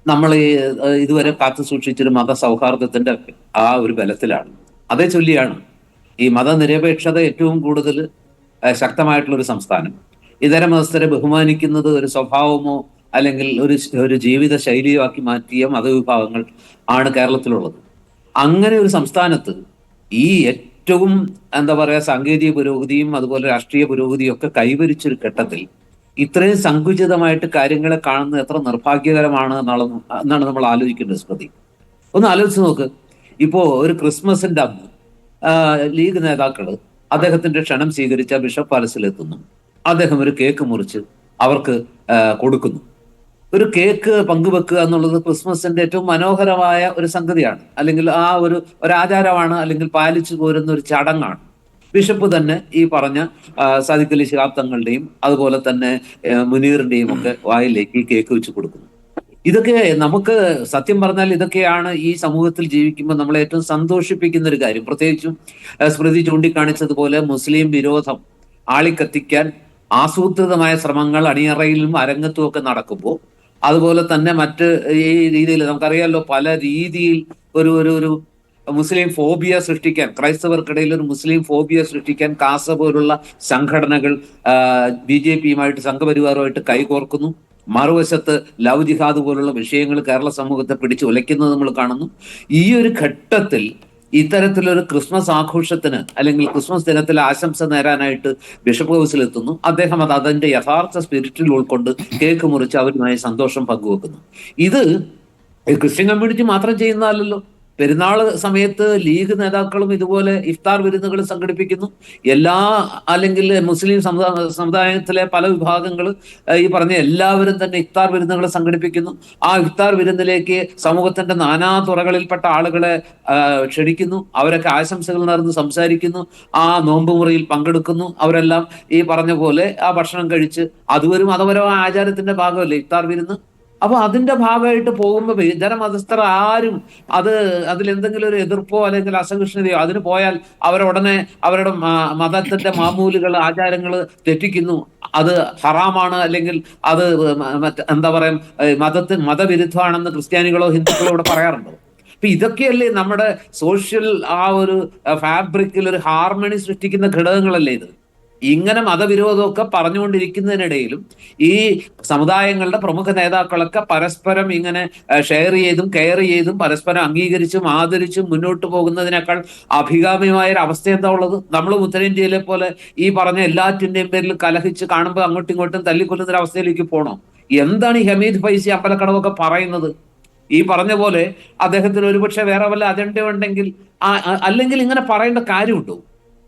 നമ്മൾ ഇതുവരെ കാത്തു സൂക്ഷിച്ചൊരു മതസൗഹാർദ്ദത്തിന്റെ ആ ഒരു ബലത്തിലാണ്. അതേ ചൊല്ലിയാണ് ഈ മതനിരപേക്ഷത ഏറ്റവും കൂടുതൽ ശക്തമായിട്ടുള്ള ഒരു സംസ്ഥാനം. ഇതര മതസ്ഥരെ ബഹുമാനിക്കുന്നത് ഒരു സ്വഭാവമോ അല്ലെങ്കിൽ ഒരു ജീവിത ശൈലിയോ ആക്കി മാറ്റിയ മതവിഭാഗങ്ങൾ ആണ് കേരളത്തിലുള്ളത്. അങ്ങനെ ഒരു സംസ്ഥാനത്ത് ഈ ഏറ്റവും സാങ്കേതിക പുരോഗതിയും അതുപോലെ രാഷ്ട്രീയ പുരോഗതിയും ഒക്കെ കൈവരിച്ചൊരു ഘട്ടത്തിൽ ഇത്രയും സങ്കുചിതമായിട്ട് കാര്യങ്ങളെ കാണുന്നത് എത്ര നിർഭാഗ്യകരമാണ് എന്നാണ് നമ്മൾ ആലോചിക്കേണ്ടത്. സ്മൃതി, ഒന്ന് ആലോചിച്ച് നോക്ക്. ഇപ്പോ ഒരു ക്രിസ്മസിന്റെ അന്ന് ലീഗ് നേതാക്കള് അദ്ദേഹത്തിന്റെ ക്ഷണം സ്വീകരിച്ച ബിഷപ്പ് പാലസിലെത്തുന്നു. അദ്ദേഹം ഒരു കേക്ക് മുറിച്ച് അവർക്ക് കൊടുക്കുന്നു. ഒരു കേക്ക് പങ്കുവെക്കുക എന്നുള്ളത് ക്രിസ്മസിന്റെ ഏറ്റവും മനോഹരമായ ഒരു സംഗതിയാണ്, അല്ലെങ്കിൽ ആ ഒരു ആചാരമാണ്, അല്ലെങ്കിൽ പാലിച്ചു പോരുന്ന ഒരു ചടങ്ങാണ്. ബിഷപ്പ് തന്നെ ഈ പറഞ്ഞ സാദിഖ് അലി ശിഹാബ് തങ്ങളുടെയും അതുപോലെ തന്നെ മുനീറിന്റെയും ഒക്കെ വായിലേക്ക് ഈ കേക്ക് വെച്ച് കൊടുക്കുന്നു. ഇതൊക്കെ നമുക്ക് സത്യം പറഞ്ഞാൽ ഇതൊക്കെയാണ് ഈ സമൂഹത്തിൽ ജീവിക്കുമ്പോൾ നമ്മളെ ഏറ്റവും സന്തോഷിപ്പിക്കുന്ന ഒരു കാര്യം. പ്രത്യേകിച്ചും സ്മൃതി ചൂണ്ടിക്കാണിച്ചതുപോലെ മുസ്ലിം വിരോധം ആളിക്കത്തിക്കാൻ ആസൂത്രിതമായ ശ്രമങ്ങൾ അണിയറയിലും അരങ്ങത്തും ഒക്കെ നടക്കുമ്പോൾ, അതുപോലെ തന്നെ മറ്റ് ഈ രീതിയിൽ നമുക്കറിയാമല്ലോ, പല രീതിയിൽ ഒരു മുസ്ലിം ഫോബിയ സൃഷ്ടിക്കാൻ, ക്രൈസ്തവർക്കിടയിൽ ഒരു മുസ്ലിം ഫോബിയ സൃഷ്ടിക്കാൻ കാസ പോലുള്ള സംഘടനകൾ BJPയുമായിട്ട് സംഘപരിവാറുമായിട്ട് കൈകോർക്കുന്നു. മറുവശത്ത് ലവ് ജിഹാദ് പോലുള്ള വിഷയങ്ങൾ കേരള സമൂഹത്തെ പിടിച്ച് ഉലയ്ക്കുന്നത് നമ്മൾ കാണുന്നു. ഈ ഒരു ഘട്ടത്തിൽ ഇത്തരത്തിലൊരു ക്രിസ്മസ് ആഘോഷത്തിന് അല്ലെങ്കിൽ ക്രിസ്മസ് ദിനത്തിൽ ആശംസ നേരാനായിട്ട് ബിഷപ്പ് ഹൗസിലെത്തുന്നു. അദ്ദേഹം അതിന്റെ യഥാർത്ഥ സ്പിരിറ്റിൽ ഉൾക്കൊണ്ട് കേക്ക് മുറിച്ച് അവരുമായി സന്തോഷം പങ്കുവെക്കുന്നു. ഇത് ക്രിസ്ത്യൻ കമ്മ്യൂണിറ്റി മാത്രം ചെയ്യുന്നതല്ലല്ലോ. പെരുന്നാൾ സമയത്ത് ലീഗ് നേതാക്കളും ഇതുപോലെ ഇഫ്താർ വിരുന്നുകൾ സംഘടിപ്പിക്കുന്നു. അല്ലെങ്കിൽ മുസ്ലിം സമുദായത്തിലെ പല വിഭാഗങ്ങൾ ഈ പറഞ്ഞ എല്ലാവരും തന്നെ ഇഫ്താർ വിരുന്നുകൾ സംഘടിപ്പിക്കുന്നു. ആ ഇഫ്താർ വിരുന്നിലേക്ക് സമൂഹത്തിന്റെ നാനാ തുറകളിൽപ്പെട്ട ആളുകളെ ക്ഷണിക്കുന്നു. അവരൊക്കെ ആശംസകൾ നേർന്ന് സംസാരിക്കുന്നു. ആ നോമ്പ് മുറിയിൽ പങ്കെടുക്കുന്നു. അവരെല്ലാം ഈ പറഞ്ഞ പോലെ ആ ഭക്ഷണം കഴിച്ച്, അതൊരു മതപരമായ ആചാരത്തിന്റെ ഭാഗമല്ലേ ഇഫ്താർ വിരുന്ന്. അപ്പൊ അതിന്റെ ഭാഗമായിട്ട് പോകുമ്പോൾ ഇതര മതസ്ഥർ ആരും അതിലെന്തെങ്കിലും ഒരു എതിർപ്പോ അല്ലെങ്കിൽ അസഹിഷ്ണുതയോ അതിന് പോയാൽ അവരുടനെ അവരുടെ മതത്തിന്റെ മാമൂലുകൾ ആചാരങ്ങൾ തെറ്റിക്കുന്നു, അത് ഹറാമാണ്, അല്ലെങ്കിൽ അത് എന്താ പറയാ മതവിരുദ്ധമാണെന്ന് ക്രിസ്ത്യാനികളോ ഹിന്ദുക്കളോ ഇവിടെ പറയാറുണ്ടോ? അപ്പൊ ഇതൊക്കെയല്ലേ നമ്മുടെ സോഷ്യൽ ആ ഒരു ഫാബ്രിക്കിൽ ഒരു ഹാർമണി സൃഷ്ടിക്കുന്ന ഘടകങ്ങളല്ലേ ഇത്. ഇങ്ങനെ മതവിരോധമൊക്കെ പറഞ്ഞുകൊണ്ടിരിക്കുന്നതിനിടയിലും ഈ സമുദായങ്ങളുടെ പ്രമുഖ നേതാക്കളൊക്കെ പരസ്പരം ഇങ്ങനെ ഷെയർ ചെയ്തും കെയർ ചെയ്തും പരസ്പരം അംഗീകരിച്ചും ആദരിച്ചും മുന്നോട്ട് പോകുന്നതിനേക്കാൾ അഭികാമ്യമായ ഒരു അവസ്ഥ എന്താ ഉള്ളത്? നമ്മൾ ഉത്തരേന്ത്യയിലെ പോലെ ഈ പറഞ്ഞ എല്ലാറ്റിന്റെയും പേരിൽ കലഹിച്ച് കാണുമ്പോൾ അങ്ങോട്ടും ഇങ്ങോട്ടും തല്ലിക്കൊല്ലുന്ന ഒരു അവസ്ഥയിലേക്ക് പോകണോ? എന്താണ് ഈ ഹമീദ് ഫൈസി അമ്പലക്കടവൊക്കെ പറയുന്നത്? ഈ പറഞ്ഞ പോലെ അദ്ദേഹത്തിന് ഒരുപക്ഷെ വേറെ വല്ല അജണ്ട ഉണ്ടെങ്കിൽ, അല്ലെങ്കിൽ ഇങ്ങനെ പറയേണ്ട കാര്യമുണ്ടോ?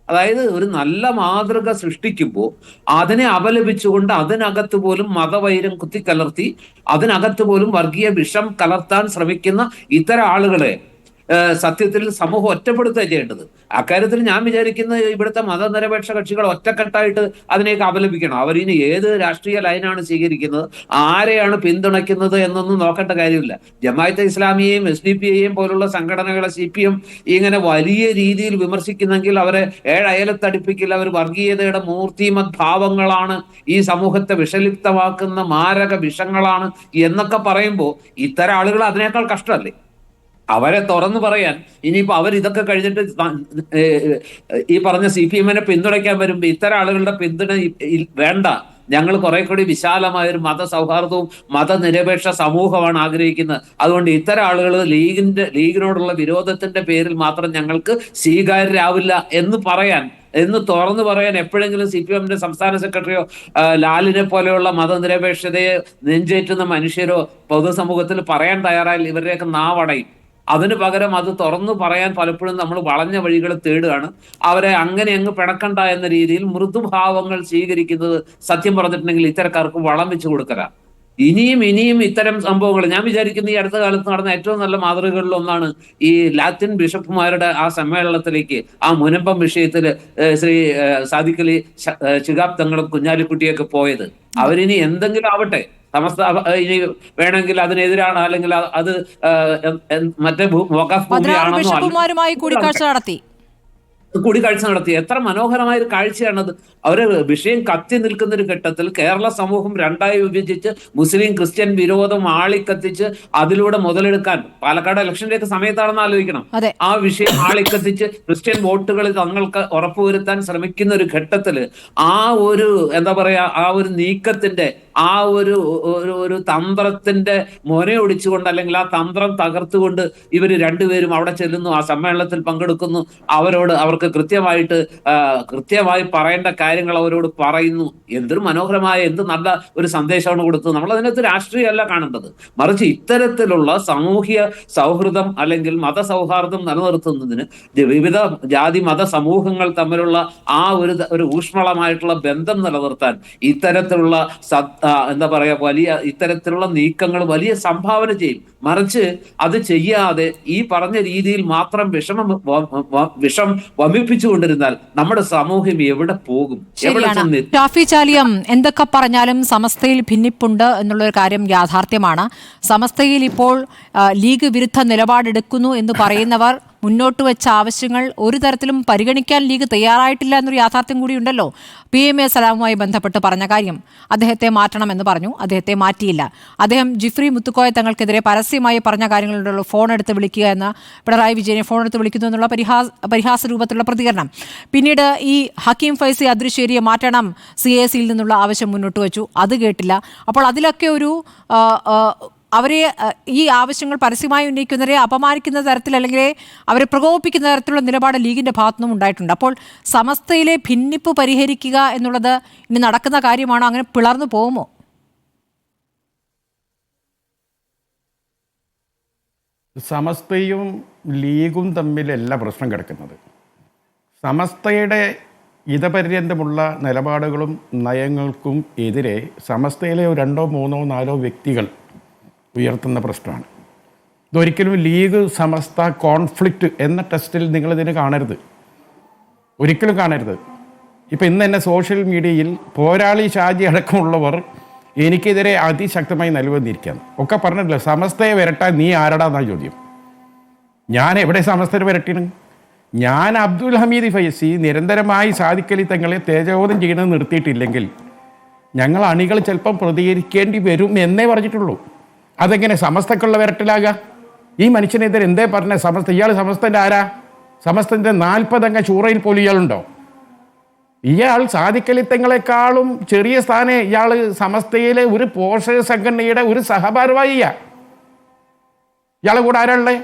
അതായത് ഒരു നല്ല മാതൃക സൃഷ്ടിക്കുമ്പോൾ അതിനെ അപലപിച്ചുകൊണ്ട് അതിനകത്ത് പോലും മതവൈരം കുത്തിക്കലർത്തി അതിനകത്ത് പോലും വർഗീയ വിഷം കലർത്താൻ ശ്രമിക്കുന്ന ഇത്തരം ആളുകളെ സത്യത്തിൽ സമൂഹം ഒറ്റപ്പെടുത്തുക ചെയ്യേണ്ടത്. അക്കാര്യത്തിൽ ഞാൻ വിചാരിക്കുന്നത് ഇവിടുത്തെ മതനിരപേക്ഷ കക്ഷികൾ ഒറ്റക്കെട്ടായിട്ട് അതിനെയൊക്കെ അപലപിക്കണം. അവരിനി ഏത് രാഷ്ട്രീയ ലൈനാണ് സ്വീകരിക്കുന്നത്, ആരെയാണ് പിന്തുണയ്ക്കുന്നത് എന്നൊന്നും നോക്കേണ്ട കാര്യമില്ല. ജമാഅത്തെ ഇസ്ലാമിയെയും SDPയെയും പോലുള്ള സംഘടനകളെ CPM ഇങ്ങനെ വലിയ രീതിയിൽ വിമർശിക്കുന്നെങ്കിൽ അവരെ അയലത്തടിപ്പിക്കില്ല. അവർ വർഗീയതയുടെ മൂർത്തിമത് ഭാവങ്ങളാണ്, ഈ സമൂഹത്തെ വിഷലിപ്തമാക്കുന്ന മാരക വിഷങ്ങളാണ് എന്നൊക്കെ പറയുമ്പോൾ ഇത്തരം ആളുകൾ അതിനേക്കാൾ കഷ്ടമല്ലേ? അവരെ തുറന്നു പറയാൻ ഇനിയിപ്പോ അവരിതൊക്കെ കഴിഞ്ഞിട്ട് ഈ പറഞ്ഞ CPMനെ പിന്തുണയ്ക്കാൻ വരുമ്പോ ഇത്തരം ആളുകളുടെ പിന്തുണ വേണ്ട, ഞങ്ങൾ കുറെ കൂടി വിശാലമായ ഒരു മതസൗഹാർദ്ദവും മതനിരപേക്ഷ സമൂഹമാണ് ആഗ്രഹിക്കുന്നത്, അതുകൊണ്ട് ഇത്തരം ആളുകൾ ലീഗിനോടുള്ള വിരോധത്തിന്റെ പേരിൽ മാത്രം ഞങ്ങൾക്ക് സ്വീകാര്യരാവില്ല എന്ന് തുറന്നു പറയാൻ എപ്പോഴെങ്കിലും CPMന്റെ സംസ്ഥാന സെക്രട്ടറിയോ ലാലിനെ പോലെയുള്ള മതനിരപേക്ഷതയെ നെഞ്ചേറ്റുന്ന മനുഷ്യരോ പൊതുസമൂഹത്തിൽ പറയാൻ തയ്യാറായാൽ ഇവരുടെയൊക്കെ നാവടയും. അതിന് പകരം അത് തുറന്നു പറയാൻ പലപ്പോഴും നമ്മൾ വളഞ്ഞ വഴികൾ തേടുകയാണ്. അവരെ അങ്ങനെ അങ്ങ് പിണക്കണ്ട എന്ന രീതിയിൽ മൃദുഭാവങ്ങൾ സ്വീകരിക്കുന്നത് സത്യം പറഞ്ഞിട്ടുണ്ടെങ്കിൽ ഇത്തരക്കാർക്ക് വളം വെച്ച് കൊടുക്കല. ഇനിയും ഇത്തരം സംഭവങ്ങൾ ഞാൻ വിചാരിക്കുന്ന ഈ അടുത്ത കാലത്ത് നടന്ന ഏറ്റവും നല്ല മാതൃകകളിൽ ഒന്നാണ് ഈ ലാറ്റിൻ ബിഷപ്പുമാരുടെ ആ സമ്മേളനത്തിലേക്ക് ആ മുനമ്പം വിഷയത്തിൽ ശ്രീ സാദിഖ് അലി ശിഹാബ് തങ്ങളും കുഞ്ഞാലിക്കുട്ടിയൊക്കെ പോയത്. അവരിനി എന്തെങ്കിലും ആവട്ടെ, സമസ്ത ഇനി വേണമെങ്കിൽ അതിനെതിരാണ്, അല്ലെങ്കിൽ അത് മറ്റേ വഖഫ് ഭൂമിയാണെന്നോ കൂടിക്കാഴ്ച നടത്തി. എത്ര മനോഹരമായ ഒരു കാഴ്ചയാണത്. അവര് വിഷയം കത്തി നിൽക്കുന്ന ഒരു ഘട്ടത്തിൽ കേരള സമൂഹം രണ്ടായി വിഭജിച്ച് മുസ്ലിം ക്രിസ്ത്യൻ വിരോധം ആളിക്കത്തിച്ച് അതിലൂടെ മുതലെടുക്കാൻ, പാലക്കാട് ഇലക്ഷന്റെ ഒക്കെ സമയത്താണെന്ന് ആലോചിക്കണം, ആ വിഷയം ആളിക്കത്തിച്ച് ക്രിസ്ത്യൻ വോട്ടുകൾ തങ്ങൾക്ക് ഉറപ്പുവരുത്താൻ ശ്രമിക്കുന്ന ഒരു ഘട്ടത്തില് ആ ഒരു എന്താ പറയാ ആ ഒരു നീക്കത്തിന്റെ ആ ഒരു തന്ത്രത്തിന്റെ മൊനയൊടിച്ചുകൊണ്ട് അല്ലെങ്കിൽ ആ തന്ത്രം തകർത്തുകൊണ്ട് ഇവര് രണ്ടുപേരും അവിടെ ചെല്ലുന്നു, ആ സമ്മേളനത്തിൽ പങ്കെടുക്കുന്നു. അവർക്ക് അവർക്ക് കൃത്യമായി പറയേണ്ട കാര്യങ്ങൾ അവരോട് പറയുന്നു. എന്തൊരു മനോഹരമായ, എന്ത് നല്ല ഒരു സന്ദേശമാണ് കൊടുത്തത്. നമ്മൾ അതിനകത്ത് രാഷ്ട്രീയമല്ല കാണേണ്ടത്, മറിച്ച് ഇത്തരത്തിലുള്ള സാമൂഹ്യ സൗഹൃദം അല്ലെങ്കിൽ മതസൗഹാർദ്ദം നിലനിർത്തുന്നതിന് വിവിധ ജാതി മത സമൂഹങ്ങൾ തമ്മിലുള്ള ആ ഒരു ഊഷ്മളമായിട്ടുള്ള ബന്ധം നിലനിർത്താൻ ഇത്തരത്തിലുള്ള എന്താ പറയാ, ഇത്തരത്തിലുള്ള നീക്കങ്ങൾ വലിയ സംഭാവന ചെയ്യും. മറിച്ച് അത് ചെയ്യാതെ ഈ പറഞ്ഞ രീതിയിൽ മാത്രം വിഷം വമിപ്പിച്ചുകൊണ്ടിരുന്നാൽ നമ്മുടെ സമൂഹം എവിടെ പോകും, എവിടെ ചെന്ന്? ഷാഫി ചാലിയം, എന്തൊക്കെ പറഞ്ഞാലും സമസ്തയിൽ ഭിന്നിപ്പുണ്ട് എന്നുള്ളൊരു കാര്യം യാഥാർത്ഥ്യമാണ്. സമസ്തയിൽ ഇപ്പോൾ ലീഗ് വിരുദ്ധ നിലപാടെടുക്കുന്നു എന്ന് പറയുന്നവർ മുന്നോട്ട് വെച്ച ആവശ്യങ്ങൾ ഒരു തരത്തിലും പരിഗണിക്കാൻ ലീഗ് തയ്യാറായിട്ടില്ല എന്നൊരു യാഥാർത്ഥ്യം കൂടിയുണ്ടല്ലോ. PMA സലാമുമായി ബന്ധപ്പെട്ട് പറഞ്ഞ കാര്യം, അദ്ദേഹത്തെ മാറ്റണമെന്ന് പറഞ്ഞു, അദ്ദേഹത്തെ മാറ്റിയില്ല. അദ്ദേഹം ജിഫ്രി മുത്തുക്കോയ തങ്ങൾക്കെതിരെ പരസ്യമായി പറഞ്ഞ കാര്യങ്ങളുണ്ടല്ലോ, ഫോൺ എടുത്ത് വിളിക്കുക എന്ന, പിണറായി വിജയനെ ഫോൺ എടുത്ത് വിളിക്കുന്നു എന്നുള്ള പരിഹാസ രൂപത്തിലുള്ള പ്രതികരണം. പിന്നീട് ഈ ഹക്കീം ഫൈസി അദ്രിശ്ശേരിയെ മാറ്റണം CAC-യിൽ നിന്നുള്ള ആവശ്യം മുന്നോട്ട് വെച്ചു, അത് കേട്ടില്ല. അപ്പോൾ അതിലൊക്കെ ഒരു അവരെ ഈ ആവശ്യങ്ങൾ പരസ്യമായി ഉന്നയിക്കുന്നവരെ അപമാനിക്കുന്ന തരത്തിൽ അല്ലെങ്കിൽ അവരെ പ്രകോപിപ്പിക്കുന്ന തരത്തിലുള്ള നിലപാട് ലീഗിന്റെ ഭാഗത്തുനിന്നും ഉണ്ടായിട്ടുണ്ട്. അപ്പോൾ സമസ്തയിലെ ഭിന്നിപ്പ് പരിഹരിക്കുക എന്നുള്ളത് ഇനി നടക്കുന്ന കാര്യമാണോ? അങ്ങനെ പിളർന്നു പോകുമോ? സമസ്തയും ലീഗും തമ്മിലല്ല പ്രശ്നം കിടക്കുന്നത്. സമസ്തയുടെ ഇതപര്യന്തമുള്ള നിലപാടുകളും നയങ്ങൾക്കും എതിരെ സമസ്തയിലെ 2, 3, 4 വ്യക്തികൾ ഉയർത്തുന്ന പ്രശ്നമാണ്. ഇതൊരിക്കലും ലീഗ് സമസ്ത കോൺഫ്ലിക്റ്റ് എന്ന ടെസ്റ്റിൽ നിങ്ങളിതിനെ കാണരുത്, ഒരിക്കലും കാണരുത്. ഇപ്പം ഇന്ന് തന്നെ സോഷ്യൽ മീഡിയയിൽ പോരാളി ഷാജി അടക്കമുള്ളവർ എനിക്കെതിരെ അതിശക്തമായി നൽകുന്നിരിക്കുകയാണ്. ഒക്കെ പറഞ്ഞിട്ടില്ല, സമസ്തയെ വരട്ടാൻ നീ ആരടാന്നാണ് ചോദ്യം. ഞാൻ എവിടെ സമസ്തയെ വരട്ടിയാണ്? ഞാൻ അബ്ദുൽ ഹമീദ് ഫൈസി നിരന്തരമായി സാദിഖ് അലി തങ്ങളെ തേജോധം ചെയ്യുന്നത് നിർത്തിയിട്ടില്ലെങ്കിൽ ഞങ്ങൾ അണികൾ ചിലപ്പം പ്രതികരിക്കേണ്ടി വരും എന്നേ പറഞ്ഞിട്ടുള്ളൂ. അതെങ്ങനെ സമസ്തക്കുള്ള വരട്ടിലാകുക? ഈ മനുഷ്യനെതിരെ എന്തേ പറഞ്ഞ സമസ്ത? ഇയാൾ സമസ്തൻ്റെ ആരാ? സമസ്തൻ്റെ 40 അംഗ ശൂറയിൽ പോലും ഇയാളുണ്ടോ? ഇയാൾ സാദിഖ് അലി തങ്ങളെക്കാളും ചെറിയ സ്ഥാനം ഇയാൾ സമസ്തയിലെ ഒരു പോഷക സംഘടനയുടെ ഒരു സഹഭാരവാഹിയാ. ഇയാളെ കൂടെ ആരാളേ?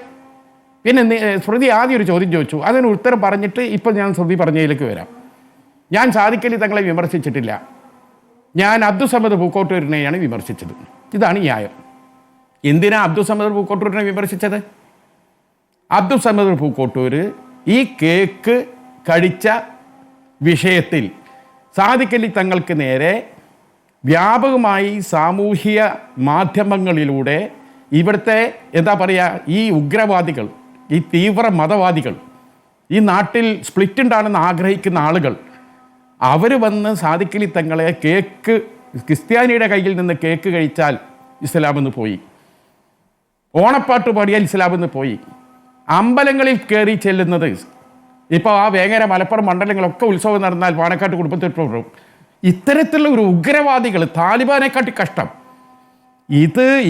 പിന്നെ ശ്രുതി ആദ്യം ഒരു ചോദ്യം ചോദിച്ചു, അതിന് ഉത്തരം പറഞ്ഞിട്ട് ഇപ്പം ഞാൻ ശ്രുതി പറഞ്ഞതിലേക്ക് വരാം. ഞാൻ സാദിഖ് അലി തങ്ങളെ വിമർശിച്ചിട്ടില്ല, ഞാൻ അബ്ദുസമദ് പൂക്കോട്ടൂരിനെയാണ് വിമർശിച്ചത്. ഇതാണ് ന്യായം. എന്തിനാ അബ്ദുസമദ് പൂക്കോട്ടൂരിനെ വിമർശിച്ചത്? അബ്ദുസമദ് പൂക്കോട്ടൂർ ഈ കേക്ക് കഴിച്ച വിഷയത്തിൽ സാദിഖ് അലി തങ്ങൾക്ക് നേരെ വ്യാപകമായി സാമൂഹിക മാധ്യമങ്ങളിലൂടെ ഇവിടുത്തെ എന്താ പറയുക, ഈ ഉഗ്രവാദികൾ, ഈ തീവ്ര മതവാദികൾ, ഈ നാട്ടിൽ സ്പ്ലിറ്റ് ഉണ്ടാണെന്ന് ആഗ്രഹിക്കുന്ന ആളുകൾ, അവർ വന്ന് സാദിഖ് അലി തങ്ങളെ ക്രിസ്ത്യാനിയുടെ കയ്യിൽ നിന്ന് കേക്ക് കഴിച്ചാൽ ഇസ്ലാമെന്ന് പോയി, ഓണപ്പാട്ട് പാടിയാൽ ഇസ്ലാമെന്ന് പോയി, അമ്പലങ്ങളിൽ കയറി ചെല്ലുന്നത്, ഇപ്പോൾ ആ വേങ്ങര മലപ്പുറം മണ്ഡലങ്ങളൊക്കെ ഉത്സവം നടന്നാൽ പാണക്കാട്ട് കുടുംബത്തിൽ പോകും. ഇത്തരത്തിലുള്ള ഒരു ഉഗ്രവാദികൾ, താലിബാനെക്കാട്ടി കഷ്ടം.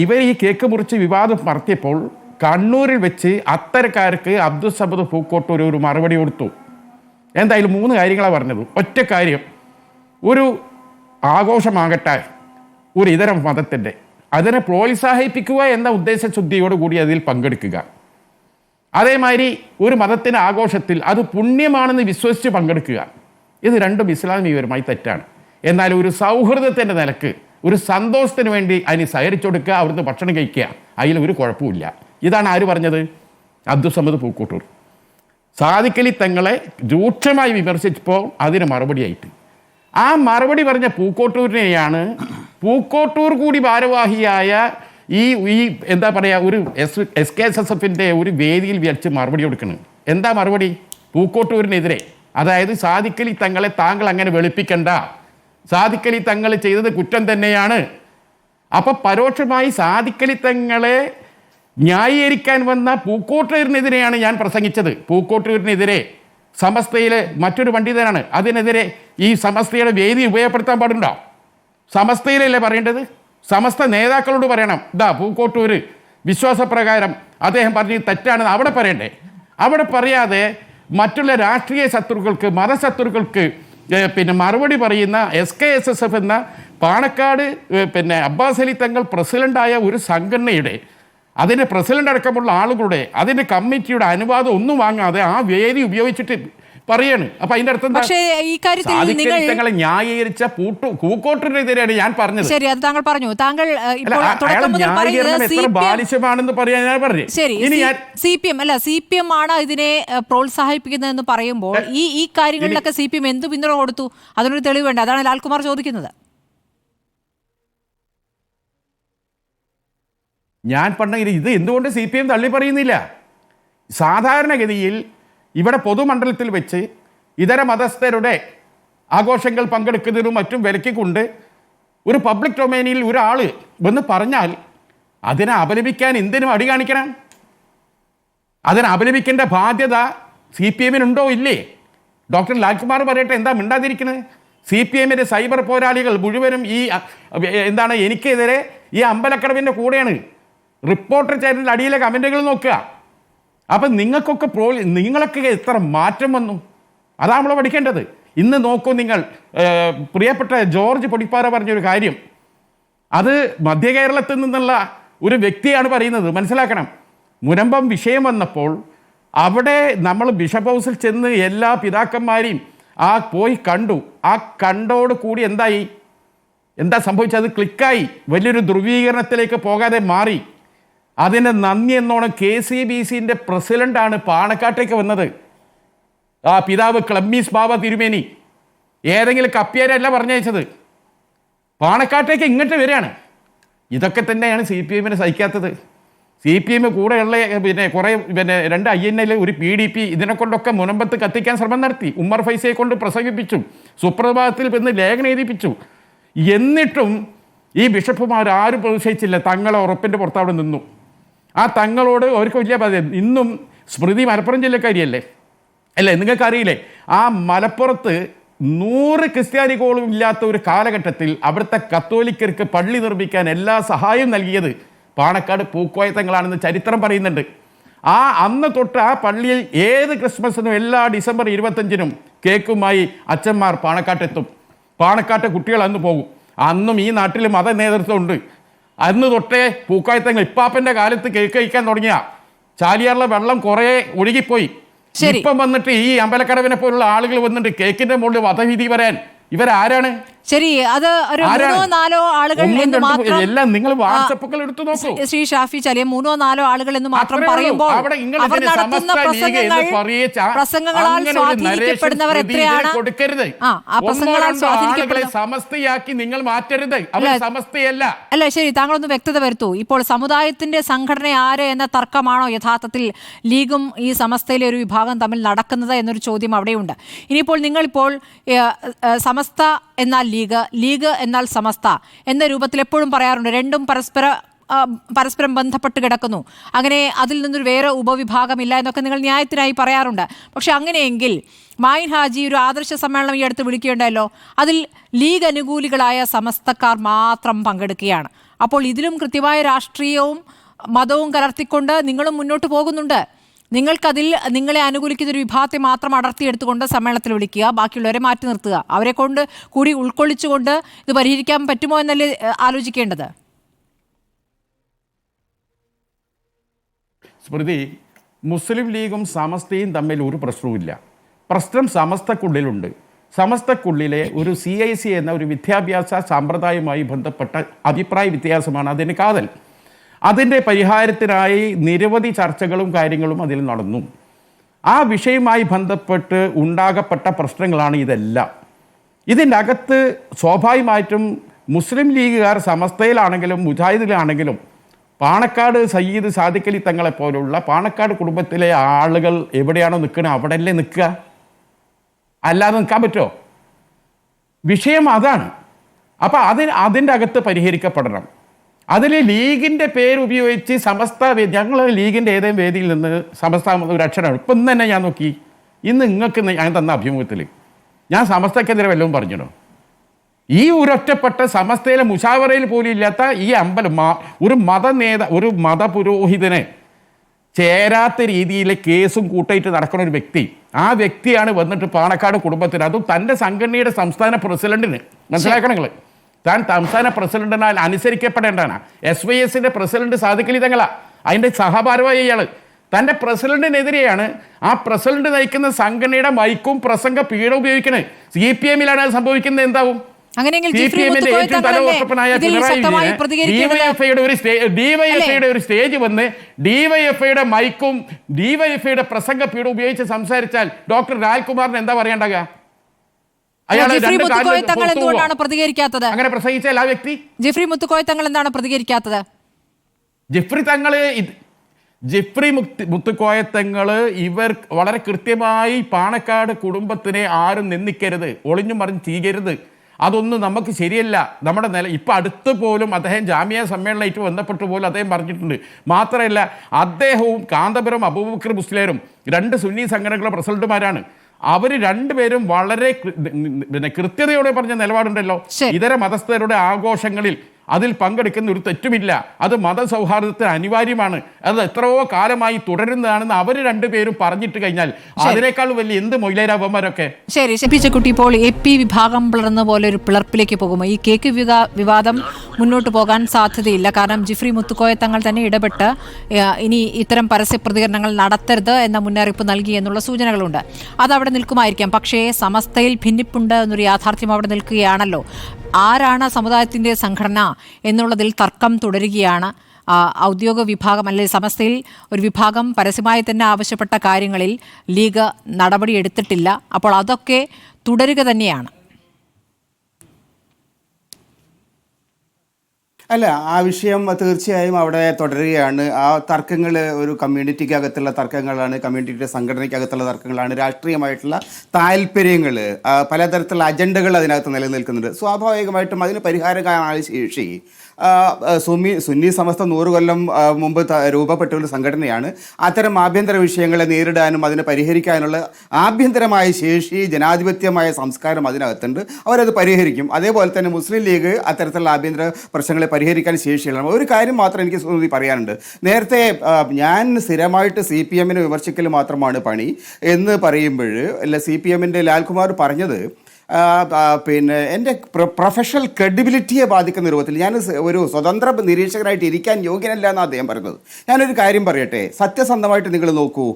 ഇവർ ഈ കേക്ക് മുറിച്ച് വിവാദം നടത്തിയപ്പോൾ കണ്ണൂരിൽ വെച്ച് അത്തരക്കാർക്ക് അബ്ദുസമദ് പൂക്കോട്ടൂർ ഒരു മറുപടി കൊടുത്തു. എന്തായാലും 3 കാര്യങ്ങളാണ് പറഞ്ഞത്. ഒറ്റ കാര്യം, ഒരു ആഘോഷമാകട്ടെ ഒരു ഇതര മതത്തിൻ്റെ, അതിനെ പ്രോത്സാഹിപ്പിക്കുക എന്ന ഉദ്ദേശശുദ്ധിയോടുകൂടി അതിൽ പങ്കെടുക്കുക. അതേമാതിരി ഒരു മതത്തിൻ്റെ ആഘോഷത്തിൽ അത് പുണ്യമാണെന്ന് വിശ്വസിച്ച് പങ്കെടുക്കുക. ഇത് രണ്ടും ഇസ്ലാമികപരമായി തെറ്റാണ്. എന്നാൽ ഒരു സൗഹൃദത്തിൻ്റെ നിലക്ക്, ഒരു സന്തോഷത്തിന് വേണ്ടി അതിന് സഹകരിച്ചു കൊടുക്കുക, അവിടുന്ന് ഭക്ഷണം കഴിക്കുക, അതിൽ ഒരു കുഴപ്പമില്ല. ഇതാണ് ആര് പറഞ്ഞത്? അബ്ദുസമദ് പൂക്കോട്ടൂർ. സാദിഖ് അലി തങ്ങളെ രൂക്ഷമായി വിമർശിച്ചപ്പോൾ അതിന് മറുപടിയായിട്ട് ആ മറുപടി പറഞ്ഞ പൂക്കോട്ടൂരിനെയാണ് പൂക്കോട്ടൂർ കൂടി ഭാരവാഹിയായ ഈ എന്താ പറയുക, ഒരു SKSSFൻ്റെ ഒരു വേദിയിൽ വെച്ച് മറുപടി കൊടുക്കുന്നത്. എന്താ മറുപടി? പൂക്കോട്ടൂരിനെതിരെ, അതായത് സാദിഖ് അലി തങ്ങളെ താങ്കൾ അങ്ങനെ വെളുപ്പിക്കണ്ട, സാദിഖ് അലി തങ്ങൾ ചെയ്തത് കുറ്റം തന്നെയാണ്. അപ്പം പരോക്ഷമായി സാദിഖ് അലി തങ്ങളെ ന്യായീകരിക്കാൻ വന്ന പൂക്കോട്ടൂരിനെതിരെയാണ് ഞാൻ പ്രസംഗിച്ചത്. പൂക്കോട്ടൂരിനെതിരെ സമസ്തയിലെ മറ്റൊരു പണ്ഡിതനാണ്, അതിനെതിരെ ഈ സമസ്തയുടെ വേദി ഉപയോഗപ്പെടുത്താൻ പാടുണ്ടോ? സമസ്തയിലല്ലേ പറയേണ്ടത്? സമസ്ത നേതാക്കളോട് പറയണം, ഇതാ പൂക്കോട്ടൂർ വിശ്വാസപ്രകാരം അദ്ദേഹം പറഞ്ഞത് തെറ്റാണെന്ന് അവിടെ പറയണ്ടേ? അവിടെ പറയാതെ മറ്റുള്ള രാഷ്ട്രീയ ശത്രുക്കൾക്ക്, മതശത്രുക്കൾക്ക് പിന്നെ മറുപടി പറയുന്ന SKSSF എന്ന പാണക്കാട് അബ്ബാസ് അലി തങ്ങൾ പ്രസിഡൻ്റായ ഒരു സംഘടനയുടെ, അതിൻ്റെ പ്രസിഡൻ്റ് അടക്കമുള്ള ആളുകളുടെ, അതിൻ്റെ കമ്മിറ്റിയുടെ അനുവാദം ഒന്നും വാങ്ങാതെ ആ വേദി ഉപയോഗിച്ചിട്ട് പറയാണ്. അപ്പൊ അതിന്റെ അർത്ഥം എന്താ? പക്ഷേ ഈ കാര്യത്തിൽ സാദിഖലി തങ്ങളെ ന്യായീകരിച്ച കൂക്കോട്ടിനെതിരെയാണ് ഞാൻ പറഞ്ഞത്. ശരി, അത് താങ്കൾ പറഞ്ഞു. താങ്കൾ ഇപ്പോൾ തുടക്കം മുതൽ ന്യായീകരണം എത്ര ബാലിശമാണെന്ന് പറയാൻ ഞാൻ പറഞ്ഞു. ശരി, CPM ആണ് ഇതിനെ പ്രോത്സാഹിപ്പിക്കുന്നതെന്ന് പറയുമ്പോൾ ഈ കാര്യങ്ങളിലൊക്കെ CPM എന്ത് പിന്തുണ കൊടുത്തു? അതിനൊരു തെളിവ് വേണ്ട. അതാണ് ലാൽകുമാർ ചോദിക്കുന്നത്. ഞാൻ പറഞ്ഞ ഇത് എന്തുകൊണ്ട് CPM തള്ളി പറയുന്നില്ല? സാധാരണഗതിയിൽ ഇവിടെ പൊതുമണ്ഡലത്തിൽ വെച്ച് ഇതര മതസ്ഥരുടെ ആഘോഷങ്ങൾ പങ്കെടുക്കുന്നതിനും മറ്റും വിലക്കിക്കൊണ്ട് ഒരു പബ്ലിക് ഡൊമൈനിൽ ഒരാൾ വന്ന് പറഞ്ഞാൽ അതിനെ അപലപിക്കാൻ എന്തിനും അടി കാണിക്കണം? അതിനെ അപലപിക്കേണ്ട ബാധ്യത CPMനുണ്ടോ ഇല്ലേ? ഡോക്ടർ ലാൽകുമാർ പറയട്ടെ, എന്താ മിണ്ടാതിരിക്കുന്നത്? CPMന്റെ സൈബർ പോരാളികൾ മുഴുവനും ഈ എനിക്കെതിരെ ഈ അമ്പലക്കടവിൻ്റെ കൂടെയാണ്. റിപ്പോർട്ടർ ചാനലിൻ്റെ അടിയിലെ കമൻറ്റുകൾ നോക്കുക. അപ്പം നിങ്ങളൊക്കെ എത്ര മാറ്റം വന്നു? അതാണ് നമ്മൾ പഠിക്കേണ്ടത്. ഇന്ന് നോക്കൂ നിങ്ങൾ, പ്രിയപ്പെട്ട ജോർജ് പൊടിപ്പാറ പറഞ്ഞൊരു കാര്യം, അത് മധ്യ കേരളത്തിൽ നിന്നുള്ള ഒരു വ്യക്തിയാണ് പറയുന്നത്. മനസ്സിലാക്കണം. മുനമ്പം വിഷയം വന്നപ്പോൾ അവിടെ നമ്മൾ ബിഷപ്പ് ഹൗസിൽ ചെന്ന് എല്ലാ പിതാക്കന്മാരെയും പോയി കണ്ടു. ആ കണ്ടോട് കൂടി എന്താ സംഭവിച്ചത്? അത് ക്ലിക്കായി വലിയൊരു ധ്രുവീകരണത്തിലേക്ക് പോകാതെ മാറി. അതിന് നന്ദി എന്നോണം KCBCൻ്റെ പ്രസിഡൻ്റാണ് പാണക്കാട്ടേക്ക് വന്നത്. ആ പിതാവ് ക്ലമ്മീസ് ബാബ തിരുമേനി ഏതെങ്കിലും കപ്പ്യാരല്ല പറഞ്ഞയച്ചത്, പാണക്കാട്ടേക്ക് ഇങ്ങോട്ട് വരികയാണ്. ഇതൊക്കെ തന്നെയാണ് CPMന് സഹിക്കാത്തത്. CPM കൂടെയുള്ള കുറേ 2 INL ഒരു PDP ഇതിനെ കൊണ്ടൊക്കെ മുനമ്പത്ത് കത്തിക്കാൻ ശ്രമം നടത്തി. ഉമ്മർ ഫൈസയെ കൊണ്ട് പ്രസംഗിപ്പിച്ചു, സുപ്രഭാതത്തിൽ വന്ന് ലേഖനം എഴുതിപ്പിച്ചു. എന്നിട്ടും ഈ ബിഷപ്പുമാർ ആരും പ്രതിഷേധിച്ചില്ല. തങ്ങളെ ഉറപ്പിൻ്റെ പുറത്ത് അവിടെ നിന്നു. ആ തങ്ങളോട് അവർക്ക് വലിയ ബാധ്യത. ഇന്നും സ്മൃതി മലപ്പുറം ജില്ലക്കാരിയല്ലേ? അല്ലേ? നിങ്ങൾക്കറിയില്ലേ, ആ മലപ്പുറത്ത് 100 ക്രിസ്ത്യാനികളും ഇല്ലാത്ത ഒരു കാലഘട്ടത്തിൽ അവിടുത്തെ കത്തോലിക്കർക്ക് പള്ളി നിർമ്മിക്കാൻ എല്ലാ സഹായവും നൽകിയത് പാണക്കാട് പൂക്കോയ തങ്ങളാണെന്ന് ചരിത്രം പറയുന്നുണ്ട്. അന്ന് തൊട്ട് ആ പള്ളിയിൽ ഏത് ക്രിസ്മസിനും എല്ലാ ഡിസംബർ 25-നും കേക്കുമായി അച്ഛന്മാർ പാണക്കാട്ടെത്തും. പാണക്കാട്ടെ കുട്ടികൾ അന്ന് പോകും. അന്നും ഈ നാട്ടിൽ മത നേതൃത്വമുണ്ട്. അന്ന് തൊട്ടേ പൂക്കായത്തങ്ങൾ ഇപ്പാപ്പൻ്റെ കാലത്ത് കേക്ക് കഴിക്കാൻ തുടങ്ങിയ ചാലിയാറിലെ വെള്ളം കുറേ ഒഴുകിപ്പോയി. ഇപ്പം വന്നിട്ട് ഈ അമ്പലക്കടവിനെ പോലുള്ള ആളുകൾ വന്നിട്ട് കേക്കിന്റെ മുകളിൽ വധവിധി പറയാൻ ഇവരാരാണ്? ശരി, അത് ഒരു 3-4 ആളുകൾ എന്ന് മാത്രം, എല്ലാം നിങ്ങൾ വാട്സപ്പുകൾ എടുത്തു നോക്കൂ. ശ്രീ ഷാഫി ചലിയ 3-4 ആളുകൾ എന്ന് മാത്രം പറയുമ്പോൾ അവർ നടത്തുന്ന പ്രസംഗങ്ങളാൽ സ്വാധീനിക്കപ്പെടുന്നവർ എത്രയാണ്? ആ പ്രസംഗങ്ങളാൽ സ്വാധീനിക്കപ്പെടുന്ന സമസ്തയാക്കി നിങ്ങൾ മാറ്റരുത്. അവർ സമസ്തയല്ല. അല്ല, ശരി, താങ്കളൊന്ന് വ്യക്തത വരുത്തൂ. ഇപ്പോൾ സമുദായത്തിന്റെ സംഘടന ആര് എന്ന തർക്കമാണോ യഥാർത്ഥത്തിൽ ലീഗും ഈ സമസ്തയിലെ ഒരു വിഭാഗം തമ്മിൽ നടക്കുന്നത് എന്നൊരു ചോദ്യം അവിടെയുണ്ട്. ഇനിയിപ്പോൾ നിങ്ങളിപ്പോൾ സമസ്ത എന്നാൽ ലീഗ് എന്നാൽ സമസ്ത എന്ന രൂപത്തിൽ എപ്പോഴും പറയാറുണ്ട്. രണ്ടും പരസ്പരം ബന്ധപ്പെട്ട് കിടക്കുന്നു, അങ്ങനെ അതിൽ നിന്നൊരു വേറെ ഉപവിഭാഗമില്ല എന്നൊക്കെ നിങ്ങൾ ന്യായത്തിനായി പറയാറുണ്ട്. പക്ഷെ അങ്ങനെയെങ്കിൽ മായിൻ ഹാജി ഒരു ആദർശ സമ്മേളനം ഈ അടുത്ത് വിളിക്കുകയുണ്ടല്ലോ, അതിൽ ലീഗ് അനുകൂലികളായ സമസ്തക്കാർ മാത്രം പങ്കെടുക്കുകയാണ്. അപ്പോൾ ഇതിലും കൃത്യമായ രാഷ്ട്രീയവും മതവും കലർത്തിക്കൊണ്ട് നിങ്ങളും മുന്നോട്ട് പോകുന്നുണ്ട്. നിങ്ങൾക്കതിൽ നിങ്ങളെ അനുകൂലിക്കുന്ന ഒരു വിഭാഗത്തെ മാത്രം അടർത്തിയെടുത്തുകൊണ്ട് സമ്മേളനത്തിൽ വിളിക്കുക, ബാക്കിയുള്ളവരെ മാറ്റി നിർത്തുക. അവരെ കൊണ്ട് കൂടി ഉൾക്കൊള്ളിച്ചുകൊണ്ട് ഇത് പരിഹരിക്കാൻ പറ്റുമോ എന്നല്ലേ ആലോചിക്കേണ്ടത്? സ്മൃതി, മുസ്ലിം ലീഗും സമസ്തയും തമ്മിൽ ഒരു പ്രശ്നവുമില്ല. പ്രശ്നം സമസ്തക്കുള്ളിലുണ്ട്. സമസ്തക്കുള്ളിലെ ഒരു CIC എന്ന ഒരു വിദ്യാഭ്യാസ സമ്പ്രദായവുമായി ബന്ധപ്പെട്ട അഭിപ്രായ വ്യത്യാസമാണ് അതിന് കാതൽ. അതിൻ്റെ പരിഹാരത്തിനായി നിരവധി ചർച്ചകളും കാര്യങ്ങളും അതിൽ നടന്നു. ആ വിഷയവുമായി ബന്ധപ്പെട്ട് ഉണ്ടാകപ്പെട്ട പ്രശ്നങ്ങളാണ് ഇതെല്ലാം. ഇതിൻ്റെ അകത്ത് സ്വാഭാവികമായിട്ടും മുസ്ലിം ലീഗുകാർ സമസ്തയിലാണെങ്കിലും മുജാഹിദിലാണെങ്കിലും പാണക്കാട് സയ്യിദ് സാദിഖലി തങ്ങളെ പോലുള്ള പാണക്കാട് കുടുംബത്തിലെ ആളുകൾ എവിടെയാണോ നിൽക്കുന്നത് അവിടെയല്ലേ നിൽക്കുക, അല്ലാതെ നിൽക്കാൻ പറ്റുമോ? വിഷയം അതാണ്. അപ്പം അതിൻ്റെ അകത്ത് പരിഹരിക്കപ്പെടണം. അതിൽ ലീഗിൻ്റെ പേരുപയോഗിച്ച് സമസ്ത ഞങ്ങൾ ലീഗിൻ്റെ ഏതെങ്കിലും വേദിയിൽ നിന്ന് സമസ്ത ഒരു അക്ഷരമാണ്. ഇപ്പം ഇന്ന് തന്നെ ഞാൻ നോക്കി, ഇന്ന് നിങ്ങൾക്ക് ഞാൻ തന്ന അഭിമുഖത്തിൽ ഞാൻ സമസ്തക്കെതിരെ വല്ലതും പറഞ്ഞിടോ? ഈ ഒരൊറ്റപ്പെട്ട സമസ്തയിലെ മുഷാവറയിൽ പോലും ഇല്ലാത്ത ഈ അമ്പലം ഒരു മതപുരോഹിതനെ ചേരാത്ത രീതിയിൽ കേസും കൂട്ടായിട്ട് നടക്കുന്ന ഒരു വ്യക്തി, ആ വ്യക്തിയാണ് വന്നിട്ട് പാണക്കാട് കുടുംബത്തിന്, അതും തൻ്റെ സംഘടനയുടെ സംസ്ഥാന പ്രസിഡന്റിന്, മനസ്സിലാക്കണം നിങ്ങൾ, താൻ സംസ്ഥാന പ്രസിഡന്റിനാൽ അനുസരിക്കപ്പെടേണ്ടതാണ്. SYSന്റെ പ്രസിഡന്റ് സാദിഖലി തങ്ങളാ, അതിൻ്റെ സഹഭാരവാഹി ഇയാൾ. തൻ്റെ പ്രസിഡന്റിനെതിരെയാണ്. ആ പ്രസിഡന്റ് നയിക്കുന്ന സംഘടനയുടെ മൈക്കും പ്രസംഗ പീഠ ഉപയോഗിക്കണേ. CPM-ലാണ് അത് സംഭവിക്കുന്നത്. എന്താവും? അങ്ങനെയെങ്കിൽ CPM-ന്റെ ഏറ്റവും തലവട്ടപ്പനായ പിണറായി ഡിവൈഎഫ്ഐയുടെ ഒരു സ്റ്റേജ് വന്ന് ഡിവൈഎഫ്ഐയുടെ മൈക്കും ഡിവൈഎഫ്ഐയുടെ പ്രസംഗ പീഠ ഉപയോഗിച്ച് സംസാരിച്ചാൽ ഡോക്ടർ ലാൽകുമാറിന് എന്താ പറയണ്ടാകുക? എന്തുകൊണ്ടാണ് പ്രതികരിക്കാത്തത്? അങ്ങനെ പ്രസംഗിച്ചാൽ ആ വ്യക്തി ജിഫ്രി മുത്തുക്കോയ തങ്ങൾ എന്താണ് പ്രതികരിക്കാത്തത്? ജിഫ്രി മുത്തുക്കോയത്തങ്ങൾ ഇവർ വളരെ കൃത്യമായി പാണക്കാട് കുടുംബത്തിനെ ആരും നിന്ദിക്കരുത്, ഒളിഞ്ഞു മറിഞ്ഞ് ചെയ്യരുത്, അതൊന്നും നമുക്ക് ശരിയല്ല. നമ്മുടെ ഇപ്പം അടുത്ത് പോലും അദ്ദേഹം ജാമ്യ സമ്മേളനമായിട്ട് ബന്ധപ്പെട്ട് പോലും അദ്ദേഹം പറഞ്ഞിട്ടുണ്ട്. മാത്രമല്ല, അദ്ദേഹവും കാന്തപുരം അബൂബക്കർ മുസ്ലിയാരും 2 സുന്നി സംഘടനകളുടെ പ്രസിഡന്റുമാരാണ്. അവർ രണ്ടുപേരും വളരെ കൃത്യതയോടെ പറഞ്ഞ നിലപാടുണ്ടല്ലോ. ഇതര മതസ്ഥരുടെ ആഘോഷങ്ങളിൽ അതിൽ പങ്കെടുക്കുന്ന ഒരു തെറ്റുമില്ല, അത് മതസൗഹാർദ്ദത്തിന് അനിവാര്യമാണ്, അത് എത്രയോ കാലമായി തുടരുന്നതാണെന്ന് അവർ രണ്ടുപേരും പറഞ്ഞിട്ട് കഴിഞ്ഞാൽ അതിനേക്കാൾ വലിയ എന്ത് മൊയിലേരാവന്മാരൊക്കെ. ശരി, പിച്ചക്കുട്ടി, ഇപ്പോൾ AP വിഭാഗം പിളർന്ന പോലെ ഒരു പിളർപ്പിലേക്ക് പോകുമ്പോൾ ഈ കേക്ക് വിവാദം മുന്നോട്ട് പോകാൻ സാധ്യതയില്ല. കാരണം ജിഫ്രി മുത്തുക്കോയ തങ്ങൾ തന്നെ ഇടപെട്ട് ഇനി ഇത്തരം പരസ്യ പ്രതികരണങ്ങൾ നടത്തരുത് എന്ന മുന്നറിയിപ്പ് നൽകി എന്നുള്ള സൂചനകളുണ്ട്. അതവിടെ നിൽക്കുമായിരിക്കാം. പക്ഷേ സമസ്തയിൽ ഭിന്നിപ്പുണ്ട് എന്നൊരു യാഥാർത്ഥ്യം അവിടെ നിൽക്കുകയാണല്ലോ. ആരാണ് സമുദായത്തിൻ്റെ സംഘടന എന്നുള്ളതിൽ തർക്കം തുടരുകയാണ്. ഔദ്യോഗിക വിഭാഗം അല്ലെങ്കിൽ സമസ്തയിൽ ഒരു വിഭാഗം പരസ്യമായി തന്നെ ആവശ്യപ്പെട്ട കാര്യങ്ങളിൽ ലീഗ് നടപടിയെടുത്തിട്ടില്ല. അപ്പോൾ അതൊക്കെ തുടരുക തന്നെയാണ്. അല്ല, ആ വിഷയം തീർച്ചയായും അവിടെ തുടരുകയാണ്. ആ തർക്കങ്ങൾ ഒരു കമ്മ്യൂണിറ്റിക്ക് അകത്തുള്ള തർക്കങ്ങളാണ്, കമ്മ്യൂണിറ്റിയുടെ സംഘടനയ്ക്കകത്തുള്ള തർക്കങ്ങളാണ്, രാഷ്ട്രീയമായിട്ടുള്ള താല്പര്യങ്ങൾ, പലതരത്തിലുള്ള അജണ്ടകൾ അതിനകത്ത് നിലനിൽക്കുന്നുണ്ട്. സ്വാഭാവികമായിട്ടും അതിന് പരിഹാരം കാണാൻ ശേഷി സുന്നി സമസ്ത 100 കൊല്ലം മുമ്പ് രൂപപ്പെട്ട ഒരു സംഘടനയാണ്. അത്തരം ആഭ്യന്തര വിഷയങ്ങളെ നേരിടാനും അതിനെ പരിഹരിക്കാനുള്ള ആഭ്യന്തരമായ ശേഷി, ജനാധിപത്യമായ സംസ്കാരം അതിനകത്തുണ്ട്. അവരത് പരിഹരിക്കും. അതേപോലെ തന്നെ മുസ്ലിം ലീഗ് അത്തരത്തിലുള്ള ആഭ്യന്തര പ്രശ്നങ്ങളെ പരിഹരിക്കാൻ ശേഷിയുള്ള ഒരു കാര്യം മാത്രം എനിക്ക് പറയാനുണ്ട്. നേരത്തെ ഞാൻ സ്ഥിരമായിട്ട് CPM-നെ വിമർശിക്കൽ മാത്രമാണ് പണി എന്ന് പറയുമ്പോൾ CPM-ന്റെ ലാൽകുമാർ പറഞ്ഞത് പിന്നെ എൻ്റെ പ്രൊഫഷണൽ ക്രെഡിബിലിറ്റിയെ ബാധിക്കുന്ന രൂപത്തിൽ ഞാൻ ഒരു സ്വതന്ത്ര നിരീക്ഷകനായിട്ട് ഇരിക്കാൻ യോഗ്യനല്ല എന്നാണ് അദ്ദേഹം പറയുന്നത്. ഞാനൊരു കാര്യം പറയട്ടെ, സത്യസന്ധമായിട്ട് നിങ്ങൾ നോക്കൂ,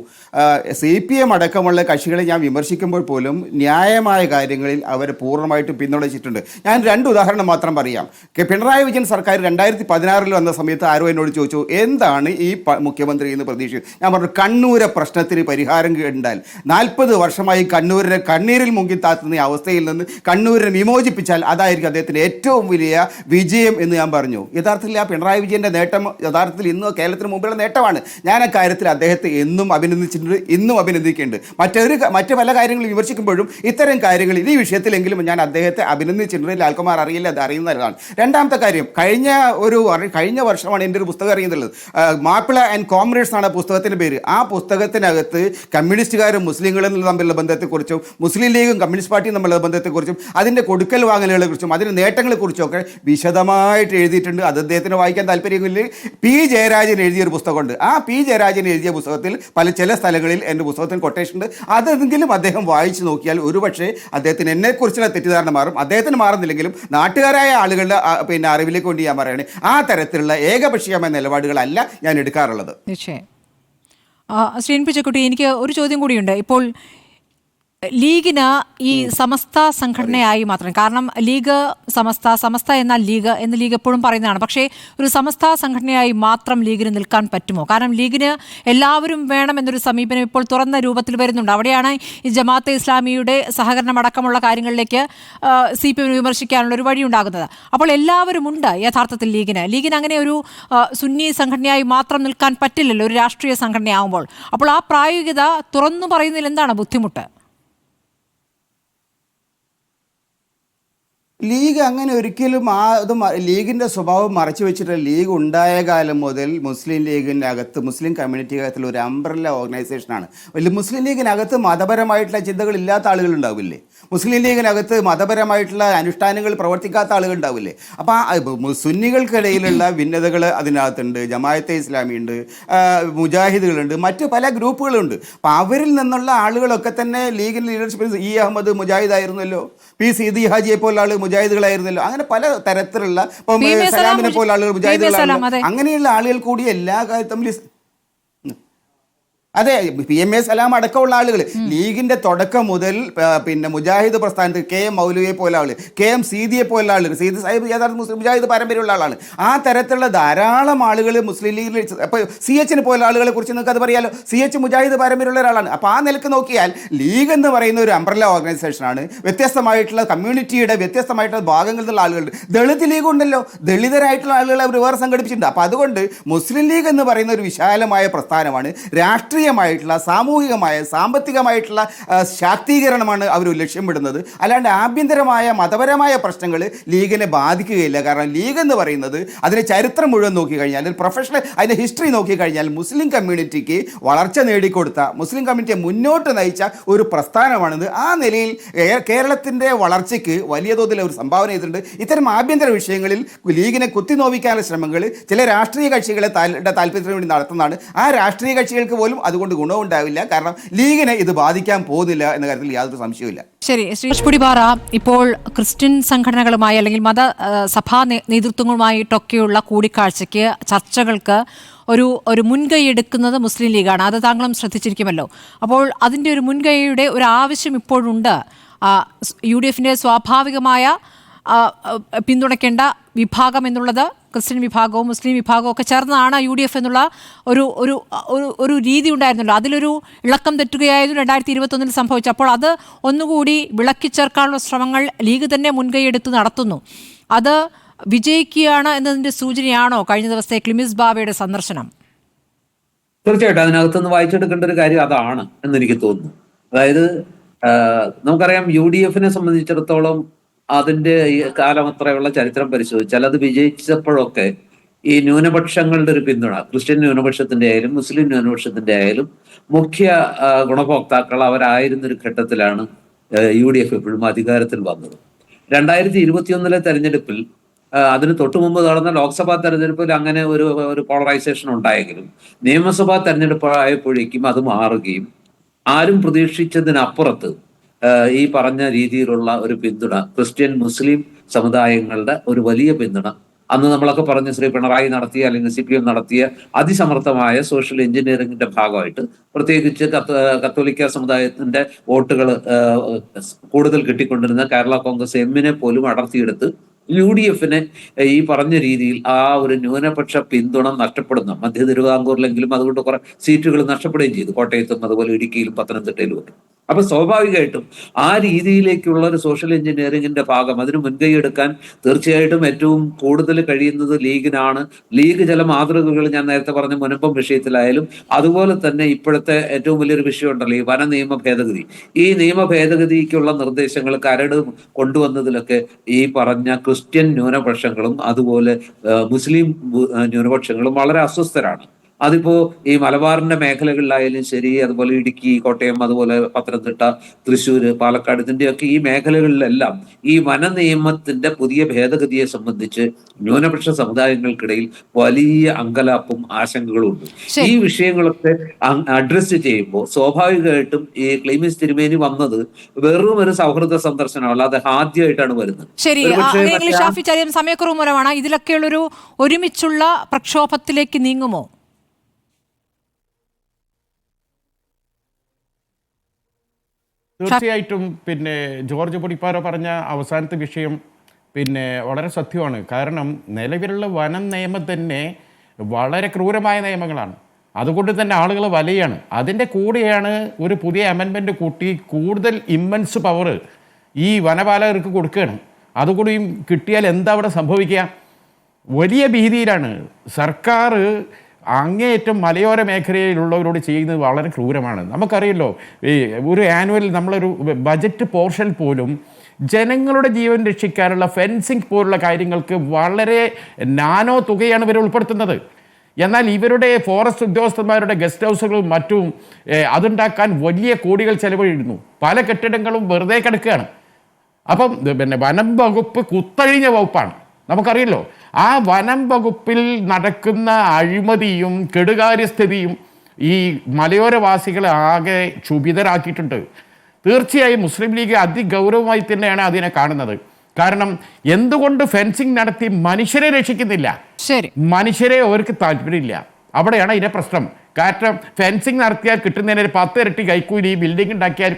CPM അടക്കമുള്ള കക്ഷികളെ ഞാൻ വിമർശിക്കുമ്പോൾ പോലും ന്യായമായ കാര്യങ്ങളിൽ അവർ പൂർണ്ണമായിട്ടും പിന്തുണച്ചിട്ടുണ്ട്. ഞാൻ 2 ഉദാഹരണം മാത്രം പറയാം. പിണറായി വിജയൻ സർക്കാർ 2016 വന്ന സമയത്ത് ആരോ എന്നോട് ചോദിച്ചു, എന്താണ് ഈ മുഖ്യമന്ത്രി എന്ന് പ്രതീക്ഷിച്ചു. ഞാൻ പറഞ്ഞു, കണ്ണൂരെ പ്രശ്നത്തിന് പരിഹാരം കണ്ടാൽ 40 വർഷമായി കണ്ണൂരിനെ കണ്ണീരിൽ മുങ്ങി താത്തുന്ന അവസ്ഥയിൽ നിന്ന് കണ്ണൂരിനെ വിമോചിപ്പിച്ചാൽ അതായിരിക്കും അദ്ദേഹത്തിൻ്റെ ഏറ്റവും വലിയ വിജയം എന്ന് ഞാൻ പറഞ്ഞു. യഥാർത്ഥത്തിൽ ആ പിണറായി വിജയൻ്റെ നേട്ടം യഥാർത്ഥത്തിൽ ഇന്ന് കേരളത്തിന് മുമ്പിലുള്ള നേട്ടമാണ്. ഞാൻ ആ കാര്യത്തിൽ അദ്ദേഹത്തെ എന്നും അഭിനന്ദിച്ചിട്ടുണ്ട്, ഇന്നും അഭിനന്ദിക്കുന്നുണ്ട്. മറ്റ് പല കാര്യങ്ങളും വിമർശിക്കുമ്പോഴും ഇത്തരം കാര്യങ്ങളിൽ ഈ വിഷയത്തിലെങ്കിലും ഞാൻ അദ്ദേഹത്തെ അഭിനന്ദിച്ചിട്ടുണ്ട്. ലാൽകുമാർ അറിയില്ല, അത് അറിയുന്നതാണ്. രണ്ടാമത്തെ കാര്യം, കഴിഞ്ഞ വർഷമാണ് എൻ്റെ ഒരു പുസ്തകം അറിയുന്നുള്ളത്. മാപ്പിള ആൻഡ് കോമ്രേഡ്സ് ആണ് പുസ്തകത്തിൻ്റെ പേര്. ആ പുസ്തകത്തിനകത്ത് കമ്മ്യൂണിസ്റ്റുകാരും മുസ്ലിങ്ങളും തമ്മിലുള്ള ബന്ധത്തെക്കുറിച്ചും മുസ്ലിം ലീഗും കമ്മ്യൂണിസ്റ്റ് പാർട്ടിയും തമ്മിലുള്ള ബന്ധത്തെക്കുറിച്ചും അതിൻ്റെ കൊടുക്കൽ വാങ്ങലുകളെക്കുറിച്ചും അതിൻ്റെ നേട്ടങ്ങളെക്കുറിച്ചൊക്കെ വിശദമായിട്ട് എഴുതിയിട്ടുണ്ട്. അത് അദ്ദേഹത്തിന് വായിക്കാൻ താല്പര്യമില്ല. P. ജയരാജൻ എഴുതിയൊരു പുസ്തകമുണ്ട്. ആ P. ജയരാജൻ എഴുതിയ പുസ്തകത്തിൽ ചില സ്ഥലങ്ങളിൽ എൻ്റെ പുസ്തകത്തിന് കൊട്ടേഷൻ ഉണ്ട്. അതെങ്കിലും അദ്ദേഹം വായിച്ചു നോക്കിയാൽ ഒരുപക്ഷെ അദ്ദേഹത്തിന് എന്നെക്കുറിച്ചുള്ള തെറ്റിദ്ധാരണ മാറും. അദ്ദേഹത്തിന് മാറുന്നില്ലെങ്കിലും നാട്ടുകാരായ ആളുകളുടെ അറിവിലേക്ക് കൊണ്ട് ഞാൻ പറയുകയാണ്, ആ തരത്തിലുള്ള ഏകപക്ഷീയമായ നിലപാടുകളല്ല ഞാൻ എടുക്കാറുള്ളത്. നിശ്ചയം. ശ്രീൻ പിച്ചക്കുട്ടി, എനിക്ക് ഒരു ചോദ്യം കൂടിയുണ്ട്. ഇപ്പോൾ ലീഗിന് ഈ സമസ്ത സംഘടനയായി മാത്രം, കാരണം ലീഗ് സമസ്ത എന്നാൽ ലീഗ് എന്ന് ലീഗ് എപ്പോഴും പറയുന്നതാണ്. പക്ഷേ ഒരു സമസ്ത സംഘടനയായി മാത്രം ലീഗിന് നിൽക്കാൻ പറ്റുമോ? കാരണം ലീഗിന് എല്ലാവരും വേണമെന്നൊരു സമീപനം ഇപ്പോൾ തുറന്ന രൂപത്തിൽ വരുന്നുണ്ട്. അവിടെയാണ് ഈ ജമാഅത്തെ ഇസ്ലാമിയുടെ സഹകരണം അടക്കമുള്ള കാര്യങ്ങളിലേക്ക് CPM വിമർശിക്കാനുള്ള ഒരു വഴി ഉണ്ടാകുന്നത്. അപ്പോൾ എല്ലാവരും ഉണ്ട് യഥാർത്ഥത്തിൽ ലീഗിന് അങ്ങനെ ഒരു സുന്നി സംഘടനയായി മാത്രം നിൽക്കാൻ പറ്റില്ലല്ലോ ഒരു രാഷ്ട്രീയ സംഘടനയാകുമ്പോൾ. അപ്പോൾ ആ പ്രായോഗികത തുറന്നു പറയുന്നതിൽ എന്താണ് ബുദ്ധിമുട്ട്? ലീഗ് അങ്ങനെ ഒരിക്കലും ലീഗിൻ്റെ സ്വഭാവം മറച്ചു വെച്ചിട്ട് ലീഗ് ഉണ്ടായ കാലം മുതൽ മുസ്ലിം ലീഗിൻ്റെ അകത്ത് മുസ്ലിം കമ്മ്യൂണിറ്റിക്കകത്തുള്ള ഒരു അംബ്രല്ല ഓർഗനൈസേഷനാണ്. മുസ്ലിം ലീഗിനകത്ത് മതപരമായിട്ടുള്ള ചിന്തകൾ ഇല്ലാത്ത ആളുകൾ ഉണ്ടാവില്ലേ? മുസ്ലിം ലീഗിനകത്ത് മതപരമായിട്ടുള്ള അനുഷ്ഠാനങ്ങൾ പ്രവർത്തിക്കാത്ത ആളുകൾ ഉണ്ടാവില്ലേ? അപ്പോൾ സുന്നികൾക്കിടയിലുള്ള ഭിന്നതകൾ അതിനകത്തുണ്ട്. ജമാഅത്തെ ഇസ്ലാമി ഉണ്ട്, മുജാഹിദുകളുണ്ട്, മറ്റു പല ഗ്രൂപ്പുകളുണ്ട്. അപ്പോൾ അവരിൽ നിന്നുള്ള ആളുകളൊക്കെ തന്നെ ലീഗിൻ്റെ ലീഡർഷിപ്പിൽ E. അഹമ്മദ് മുജാഹിദ് ആയിരുന്നല്ലോ, P. സീതി ഹാജിയെ പോലുള്ള ആളുകൾ മുജാഹിദുകളായിരുന്നല്ലോ. അങ്ങനെ പല തരത്തിലുള്ള സലാമിനെ പോലുള്ള ആളുകൾ മുജാഹിദുകളാണ്. അങ്ങനെയുള്ള ആളുകൾ കൂടി എല്ലാ തമ്മിൽ അതെ, PMA സലാം അടക്കമുള്ള ആളുകൾ ലീഗിന്റെ തുടക്കം മുതൽ പിന്നെ മുജാഹിദ് പ്രസ്ഥാനത്ത് KM മൗലവിയെ പോലെ ആള്, KM സീദിയെ പോലുള്ള ആളുകൾ, സീദ് സാഹിബ് യഥാർത്ഥ മുജാഹിദ് പാരമ്പര്യമുള്ള ആളാണ്. ആ തരത്തിലുള്ള ധാരാളം ആളുകൾ മുസ്ലിം ലീഗിൽ, അപ്പോൾ CH പോലുള്ള ആളുകളെ കുറിച്ച് നിങ്ങൾക്ക് അത് പറയാലോ. CH മുജാഹിദ് പാരമ്പര്യമുള്ള ഒരാളാണ്. അപ്പോൾ ആ നിലക്ക് നോക്കിയാൽ ലീഗ് എന്ന് പറയുന്ന ഒരു അംബ്രല്ല ഓർഗനൈസേഷനാണ്. വ്യത്യസ്തമായിട്ടുള്ള കമ്മ്യൂണിറ്റിയുടെ വ്യത്യസ്തമായിട്ടുള്ള ഭാഗങ്ങളിൽ നിന്നുള്ള ആളുകളുണ്ട്. ദളിത് ലീഗ് ഉണ്ടല്ലോ, ദളിതരായിട്ടുള്ള ആളുകളെ അവർ വേറെ സംഘടിപ്പിച്ചിട്ടുണ്ട്. അപ്പോൾ അതുകൊണ്ട് മുസ്ലിം ലീഗ് എന്ന് പറയുന്ന ഒരു വിശാലമായ പ്രസ്ഥാനമാണ്. രാഷ്ട്രീയമായിട്ടുള്ള, സാമൂഹികമായ, സാമ്പത്തികമായിട്ടുള്ള ശാക്തീകരണമാണ് അവർ ലക്ഷ്യമിടുന്നത്. അല്ലാണ്ട് ആഭ്യന്തരമായ മതപരമായ പ്രശ്നങ്ങൾ ലീഗിനെ ബാധിക്കുകയില്ല. കാരണം ലീഗ് എന്ന് പറയുന്നത് അതിൻ്റെ ചരിത്രം മുഴുവൻ നോക്കിക്കഴിഞ്ഞാൽ, പ്രൊഫഷണൽ അതിൻ്റെ ഹിസ്റ്ററി നോക്കിക്കഴിഞ്ഞാൽ മുസ്ലിം കമ്മ്യൂണിറ്റിക്ക് വളർച്ച നേടിക്കൊടുത്ത, മുസ്ലിം കമ്മ്യൂണിറ്റിയെ മുന്നോട്ട് നയിച്ച ഒരു പ്രസ്ഥാനമാണിത്. ആ നിലയിൽ കേരളത്തിൻ്റെ വളർച്ചയ്ക്ക് വലിയ തോതിൽ അവർ സംഭാവന ചെയ്തിട്ടുണ്ട്. ഇത്തരം ആഭ്യന്തര വിഷയങ്ങളിൽ ലീഗിനെ കുത്തിനോവിക്കാനുള്ള ശ്രമങ്ങൾ ചില രാഷ്ട്രീയ കക്ഷികളെ താല്പര്യത്തിന് വേണ്ടി നടത്തുന്നതാണ്. ആ രാഷ്ട്രീയ കക്ഷികൾക്ക് പോലും അതുകൊണ്ട് ഗുണമുണ്ടാവില്ല. കാരണം ലീഗിനെ ഇത് ബാധിക്കാൻ പോകുന്നില്ല എന്ന കാര്യത്തിൽ യാതൊരു സംശയവുമില്ല. ശരി, ശ്രീ പുടിപാറ, ഇപ്പോൾ ക്രിസ്ത്യൻ സംഘടനകളുമായി അല്ലെങ്കിൽ സഭാ നേതൃത്വങ്ങളുമായിട്ടൊക്കെയുള്ള കൂടിക്കാഴ്ചയ്ക്ക്, ചർച്ചകൾക്ക് ഒരു മുൻകൈ എടുക്കുന്നത് മുസ്ലിം ലീഗാണ്. അത് താങ്കളും ശ്രദ്ധിച്ചിരിക്കുമല്ലോ. അപ്പോൾ അതിൻ്റെ ഒരു മുൻകൈയുടെ ഒരു ആവശ്യം ഇപ്പോഴുണ്ട്. UDFിൻ്റെ സ്വാഭാവികമായ പിന്തുണയ്ക്കേണ്ട വിഭാഗം എന്നുള്ളത് ക്രിസ്ത്യൻ വിഭാഗവും മുസ്ലിം വിഭാഗവും ഒക്കെ ചേർന്നതാണ് UDF എന്നുള്ള ഒരു രീതി ഉണ്ടായിരുന്നല്ലോ. അതിലൊരു ഇളക്കം തെറ്റുകയായിരുന്നു 2021 സംഭവിച്ചപ്പോൾ. അത് ഒന്നുകൂടി വിളക്കിച്ചേർക്കാനുള്ള ശ്രമങ്ങൾ ലീഗ് തന്നെ മുൻകൈയെടുത്ത് നടത്തുന്നു. അത് വിജയിക്കുകയാണ് എന്നതിൻ്റെ സൂചനയാണോ കഴിഞ്ഞ ദിവസത്തെ ക്ലിമിസ് ബാവയുടെ സന്ദർശനം? തീർച്ചയായിട്ടും അതിനകത്തുനിന്ന് വായിച്ചെടുക്കേണ്ട ഒരു കാര്യം അതാണ് എന്നെനിക്ക് തോന്നുന്നു. അതായത് നമുക്കറിയാം UDFനെ സംബന്ധിച്ചിടത്തോളം അതിന്റെ കാലം അത്രയുള്ള ചരിത്രം പരിശോധിച്ചാൽ അത് വിജയിച്ചപ്പോഴൊക്കെ ഈ ന്യൂനപക്ഷങ്ങളുടെ ഒരു പിന്തുണ, ക്രിസ്ത്യൻ ന്യൂനപക്ഷത്തിന്റെ ആയാലും മുസ്ലിം ന്യൂനപക്ഷത്തിന്റെ ആയാലും മുഖ്യ ഗുണഭോക്താക്കൾ അവരായിരുന്ന ഒരു ഘട്ടത്തിലാണ് UDF എപ്പോഴും അധികാരത്തിൽ വന്നത്. 2021 തെരഞ്ഞെടുപ്പിൽ, അതിന് തൊട്ടു മുമ്പ് നടന്ന ലോക്സഭാ തെരഞ്ഞെടുപ്പിൽ അങ്ങനെ ഒരു പോളറൈസേഷൻ ഉണ്ടായെങ്കിലും നിയമസഭാ തെരഞ്ഞെടുപ്പ് ആയപ്പോഴേക്കും അത് മാറുകയും ആരും പ്രതീക്ഷിച്ചതിനപ്പുറത്ത് ഈ പറഞ്ഞ രീതിയിലുള്ള ഒരു പിന്തുണ, ക്രിസ്ത്യൻ മുസ്ലിം സമുദായങ്ങളുടെ ഒരു വലിയ പിന്തുണ അന്ന് നമ്മളൊക്കെ പറഞ്ഞ ശ്രീ പിണറായി നടത്തിയ അല്ലെങ്കിൽ CPM നടത്തിയ അതിസമർത്ഥമായ സോഷ്യൽ എഞ്ചിനീയറിംഗിന്റെ ഭാഗമായിട്ട് പ്രത്യേകിച്ച് കത്തോലിക്ക സമുദായത്തിന്റെ വോട്ടുകൾ കൂടുതൽ കിട്ടിക്കൊണ്ടിരുന്ന കേരള കോൺഗ്രസ് എമ്മിനെ പോലും അടർത്തിയെടുത്ത് UDFനെ ഈ പറഞ്ഞ രീതിയിൽ ആ ഒരു ന്യൂനപക്ഷ പിന്തുണ നഷ്ടപ്പെടുന്ന, മധ്യ തിരുവിതാംകൂറിലെങ്കിലും അതുകൊണ്ട് കുറെ സീറ്റുകൾ നഷ്ടപ്പെടുകയും ചെയ്തു, കോട്ടയത്തും അതുപോലെ ഇടുക്കിയിലും പത്തനംതിട്ടയിലും ഒക്കെ. അപ്പൊ സ്വാഭാവികമായിട്ടും ആ രീതിയിലേക്കുള്ള ഒരു സോഷ്യൽ എഞ്ചിനീയറിംഗിന്റെ ഭാഗം, അതിന് മുൻകൈ എടുക്കാൻ തീർച്ചയായിട്ടും ഏറ്റവും കൂടുതൽ കഴിയുന്നത് ലീഗിനാണ്. ലീഗ് ചില മാതൃകകൾ ഞാൻ നേരത്തെ പറഞ്ഞ മുനമ്പം വിഷയത്തിലായാലും അതുപോലെ തന്നെ ഇപ്പോഴത്തെ ഏറ്റവും വലിയൊരു വിഷയമുണ്ടല്ലോ ഈ വന നിയമ ഭേദഗതി. ഈ നിയമ ഭേദഗതിക്കുള്ള നിർദ്ദേശങ്ങൾ കരട് കൊണ്ടുവന്നതിലൊക്കെ ഈ പറഞ്ഞ ക്രിസ്ത്യൻ ന്യൂനപക്ഷങ്ങളും അതുപോലെ മുസ്ലിം ന്യൂനപക്ഷങ്ങളും വളരെ അസ്വസ്ഥരാണ്. അതിപ്പോ ഈ മലബാറിന്റെ മേഖലകളിലായാലും ശരി, അതുപോലെ ഇടുക്കി, കോട്ടയം, അതുപോലെ പത്തനംതിട്ട, തൃശ്ശൂർ, പാലക്കാട്, ഇതിന്റെയൊക്കെ ഈ മേഖലകളിലെല്ലാം ഈ വന നിയമത്തിന്റെ പുതിയ ഭേദഗതിയെ സംബന്ധിച്ച് ന്യൂനപക്ഷ സമുദായങ്ങൾക്കിടയിൽ വലിയ അങ്കലാപ്പും ആശങ്കകളും ഉണ്ട്. ഈ വിഷയങ്ങളൊക്കെ അഡ്രസ് ചെയ്യുമ്പോൾ സ്വാഭാവികമായിട്ടും ഈ ക്ലീമിസ് തിരുമേനി വന്നത് വെറും ഒരു സൗഹൃദ സന്ദർശനമല്ല, അത് ആദ്യമായിട്ടാണ് വരുന്നത്. ശരി, സമയക്കുറവ് മൂലമാണ്. ഇതിലൊക്കെയുള്ളൊരു ഒരുമിച്ചുള്ള പ്രക്ഷോഭത്തിലേക്ക് നീങ്ങുമോ? തീർച്ചയായിട്ടും. പിന്നെ ജോർജ് പുടിപ്പാറ പറഞ്ഞ അവസാനത്തെ വിഷയം വളരെ സത്യമാണ്. കാരണം നിലവിലുള്ള വനം നിയമം തന്നെ വളരെ ക്രൂരമായ നിയമങ്ങളാണ്. അതുകൊണ്ട് തന്നെ ആളുകൾ വലയാണ്. അതിൻ്റെ കൂടെയാണ് ഒരു പുതിയ അമെൻമെൻറ്റ് കൂട്ടി കൂടുതൽ ഇമ്മൻസ് പവർ ഈ വനപാലകർക്ക് കൊടുക്കുകയാണ്. അതുകൂടിയും കിട്ടിയാൽ എന്താ അവിടെ സംഭവിക്കുക? വലിയ ഭീതിയിലാണ് സർക്കാർ. അങ്ങേയറ്റം മലയോര മേഖലയിലുള്ളവരോട് ചെയ്യുന്നത് വളരെ ക്രൂരമാണ്. നമുക്കറിയല്ലോ, ഈ ഒരു ആനുവൽ നമ്മളൊരു ബജറ്റ് പോർഷൻ പോലും ജനങ്ങളുടെ ജീവൻ രക്ഷിക്കാനുള്ള ഫെൻസിങ് പോലുള്ള കാര്യങ്ങൾക്ക് വളരെ നാനോ തുകയാണ് ഇവർ ഉൾപ്പെടുത്തുന്നത്. എന്നാൽ ഇവരുടെ ഫോറസ്റ്റ് ഉദ്യോഗസ്ഥന്മാരുടെ ഗസ്റ്റ് ഹൗസുകളും മറ്റും അതുണ്ടാക്കാൻ വലിയ കോടികൾ ചെലവഴിക്കുന്നു. പല കെട്ടിടങ്ങളും വെറുതെ കിടക്കുകയാണ്. അപ്പം വനം വകുപ്പ് കുത്തഴിഞ്ഞ വകുപ്പാണ്. നമുക്കറിയല്ലോ, ആ വനം വകുപ്പിൽ നടക്കുന്ന അഴിമതിയും കെടുകാര്യസ്ഥിതിയും ഈ മലയോരവാസികളെ ആകെ ക്ഷുഭിതരാക്കിയിട്ടുണ്ട്. തീർച്ചയായും മുസ്ലിം ലീഗ് അതിഗൗരവമായി തന്നെയാണ് അതിനെ കാണുന്നത്. കാരണം എന്തുകൊണ്ട് ഫെൻസിങ് നടത്തി മനുഷ്യരെ രക്ഷിക്കുന്നില്ല? മനുഷ്യരെ അവർക്ക് താല്പര്യമില്ല. അവിടെയാണ് ഇതിൻ്റെ പ്രശ്നം. കാരണം ഫെൻസിങ് നടത്തിയാൽ കിട്ടുന്നതിന് ഒരു 10 ഇരട്ടി കൈക്കൂലി ബിൽഡിംഗ് ഉണ്ടാക്കിയാൽ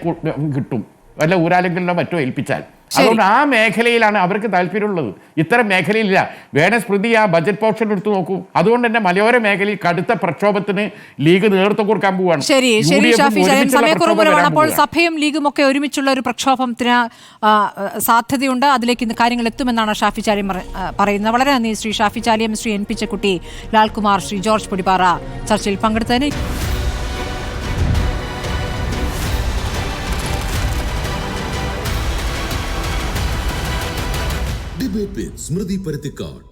കിട്ടും, വല്ല ഊരാലെങ്കിലോ മറ്റോ ഏൽപ്പിച്ചാൽ. അതുകൊണ്ട് ആ മേഖലയിലാണ് അവർക്ക് താല്പര്യമുള്ളത്, ഇത്തരം മേഖലയിലില്ല. വേണേ സ്മൃതി ആ ബജറ്റ് പോർഷൻ എടുത്തു നോക്കൂ. അതുകൊണ്ട് തന്നെ മലയോര മേഖലയിൽ കടുത്ത പ്രക്ഷോഭത്തിന് ലീഗ് നേതൃത്വം കൊടുക്കാൻ പോവുകയാണ്. ശരി ശരി ഷാഫി ചാലിയം, സമയക്കുറവുമാണ്. അപ്പോൾ സഭയും ലീഗും ഒക്കെ ഒരുമിച്ചുള്ള ഒരു പ്രക്ഷോഭത്തിന് സാധ്യതയുണ്ട്. അതിലേക്ക് ഇന്ന് കാര്യങ്ങൾ എത്തുമെന്നാണ് ഷാഫി ചാലിയം പറയുന്നത്. വളരെ നന്ദി Shri Shafi Chaliyam, Shri N P Chekkutty, Lalkumar, Shri George Podippara ചർച്ചയിൽ പങ്കെടുത്തതിന്. ഡിബേറ്റ് വിത്ത് സ്മൃതി പരുത്തിക്കാട്.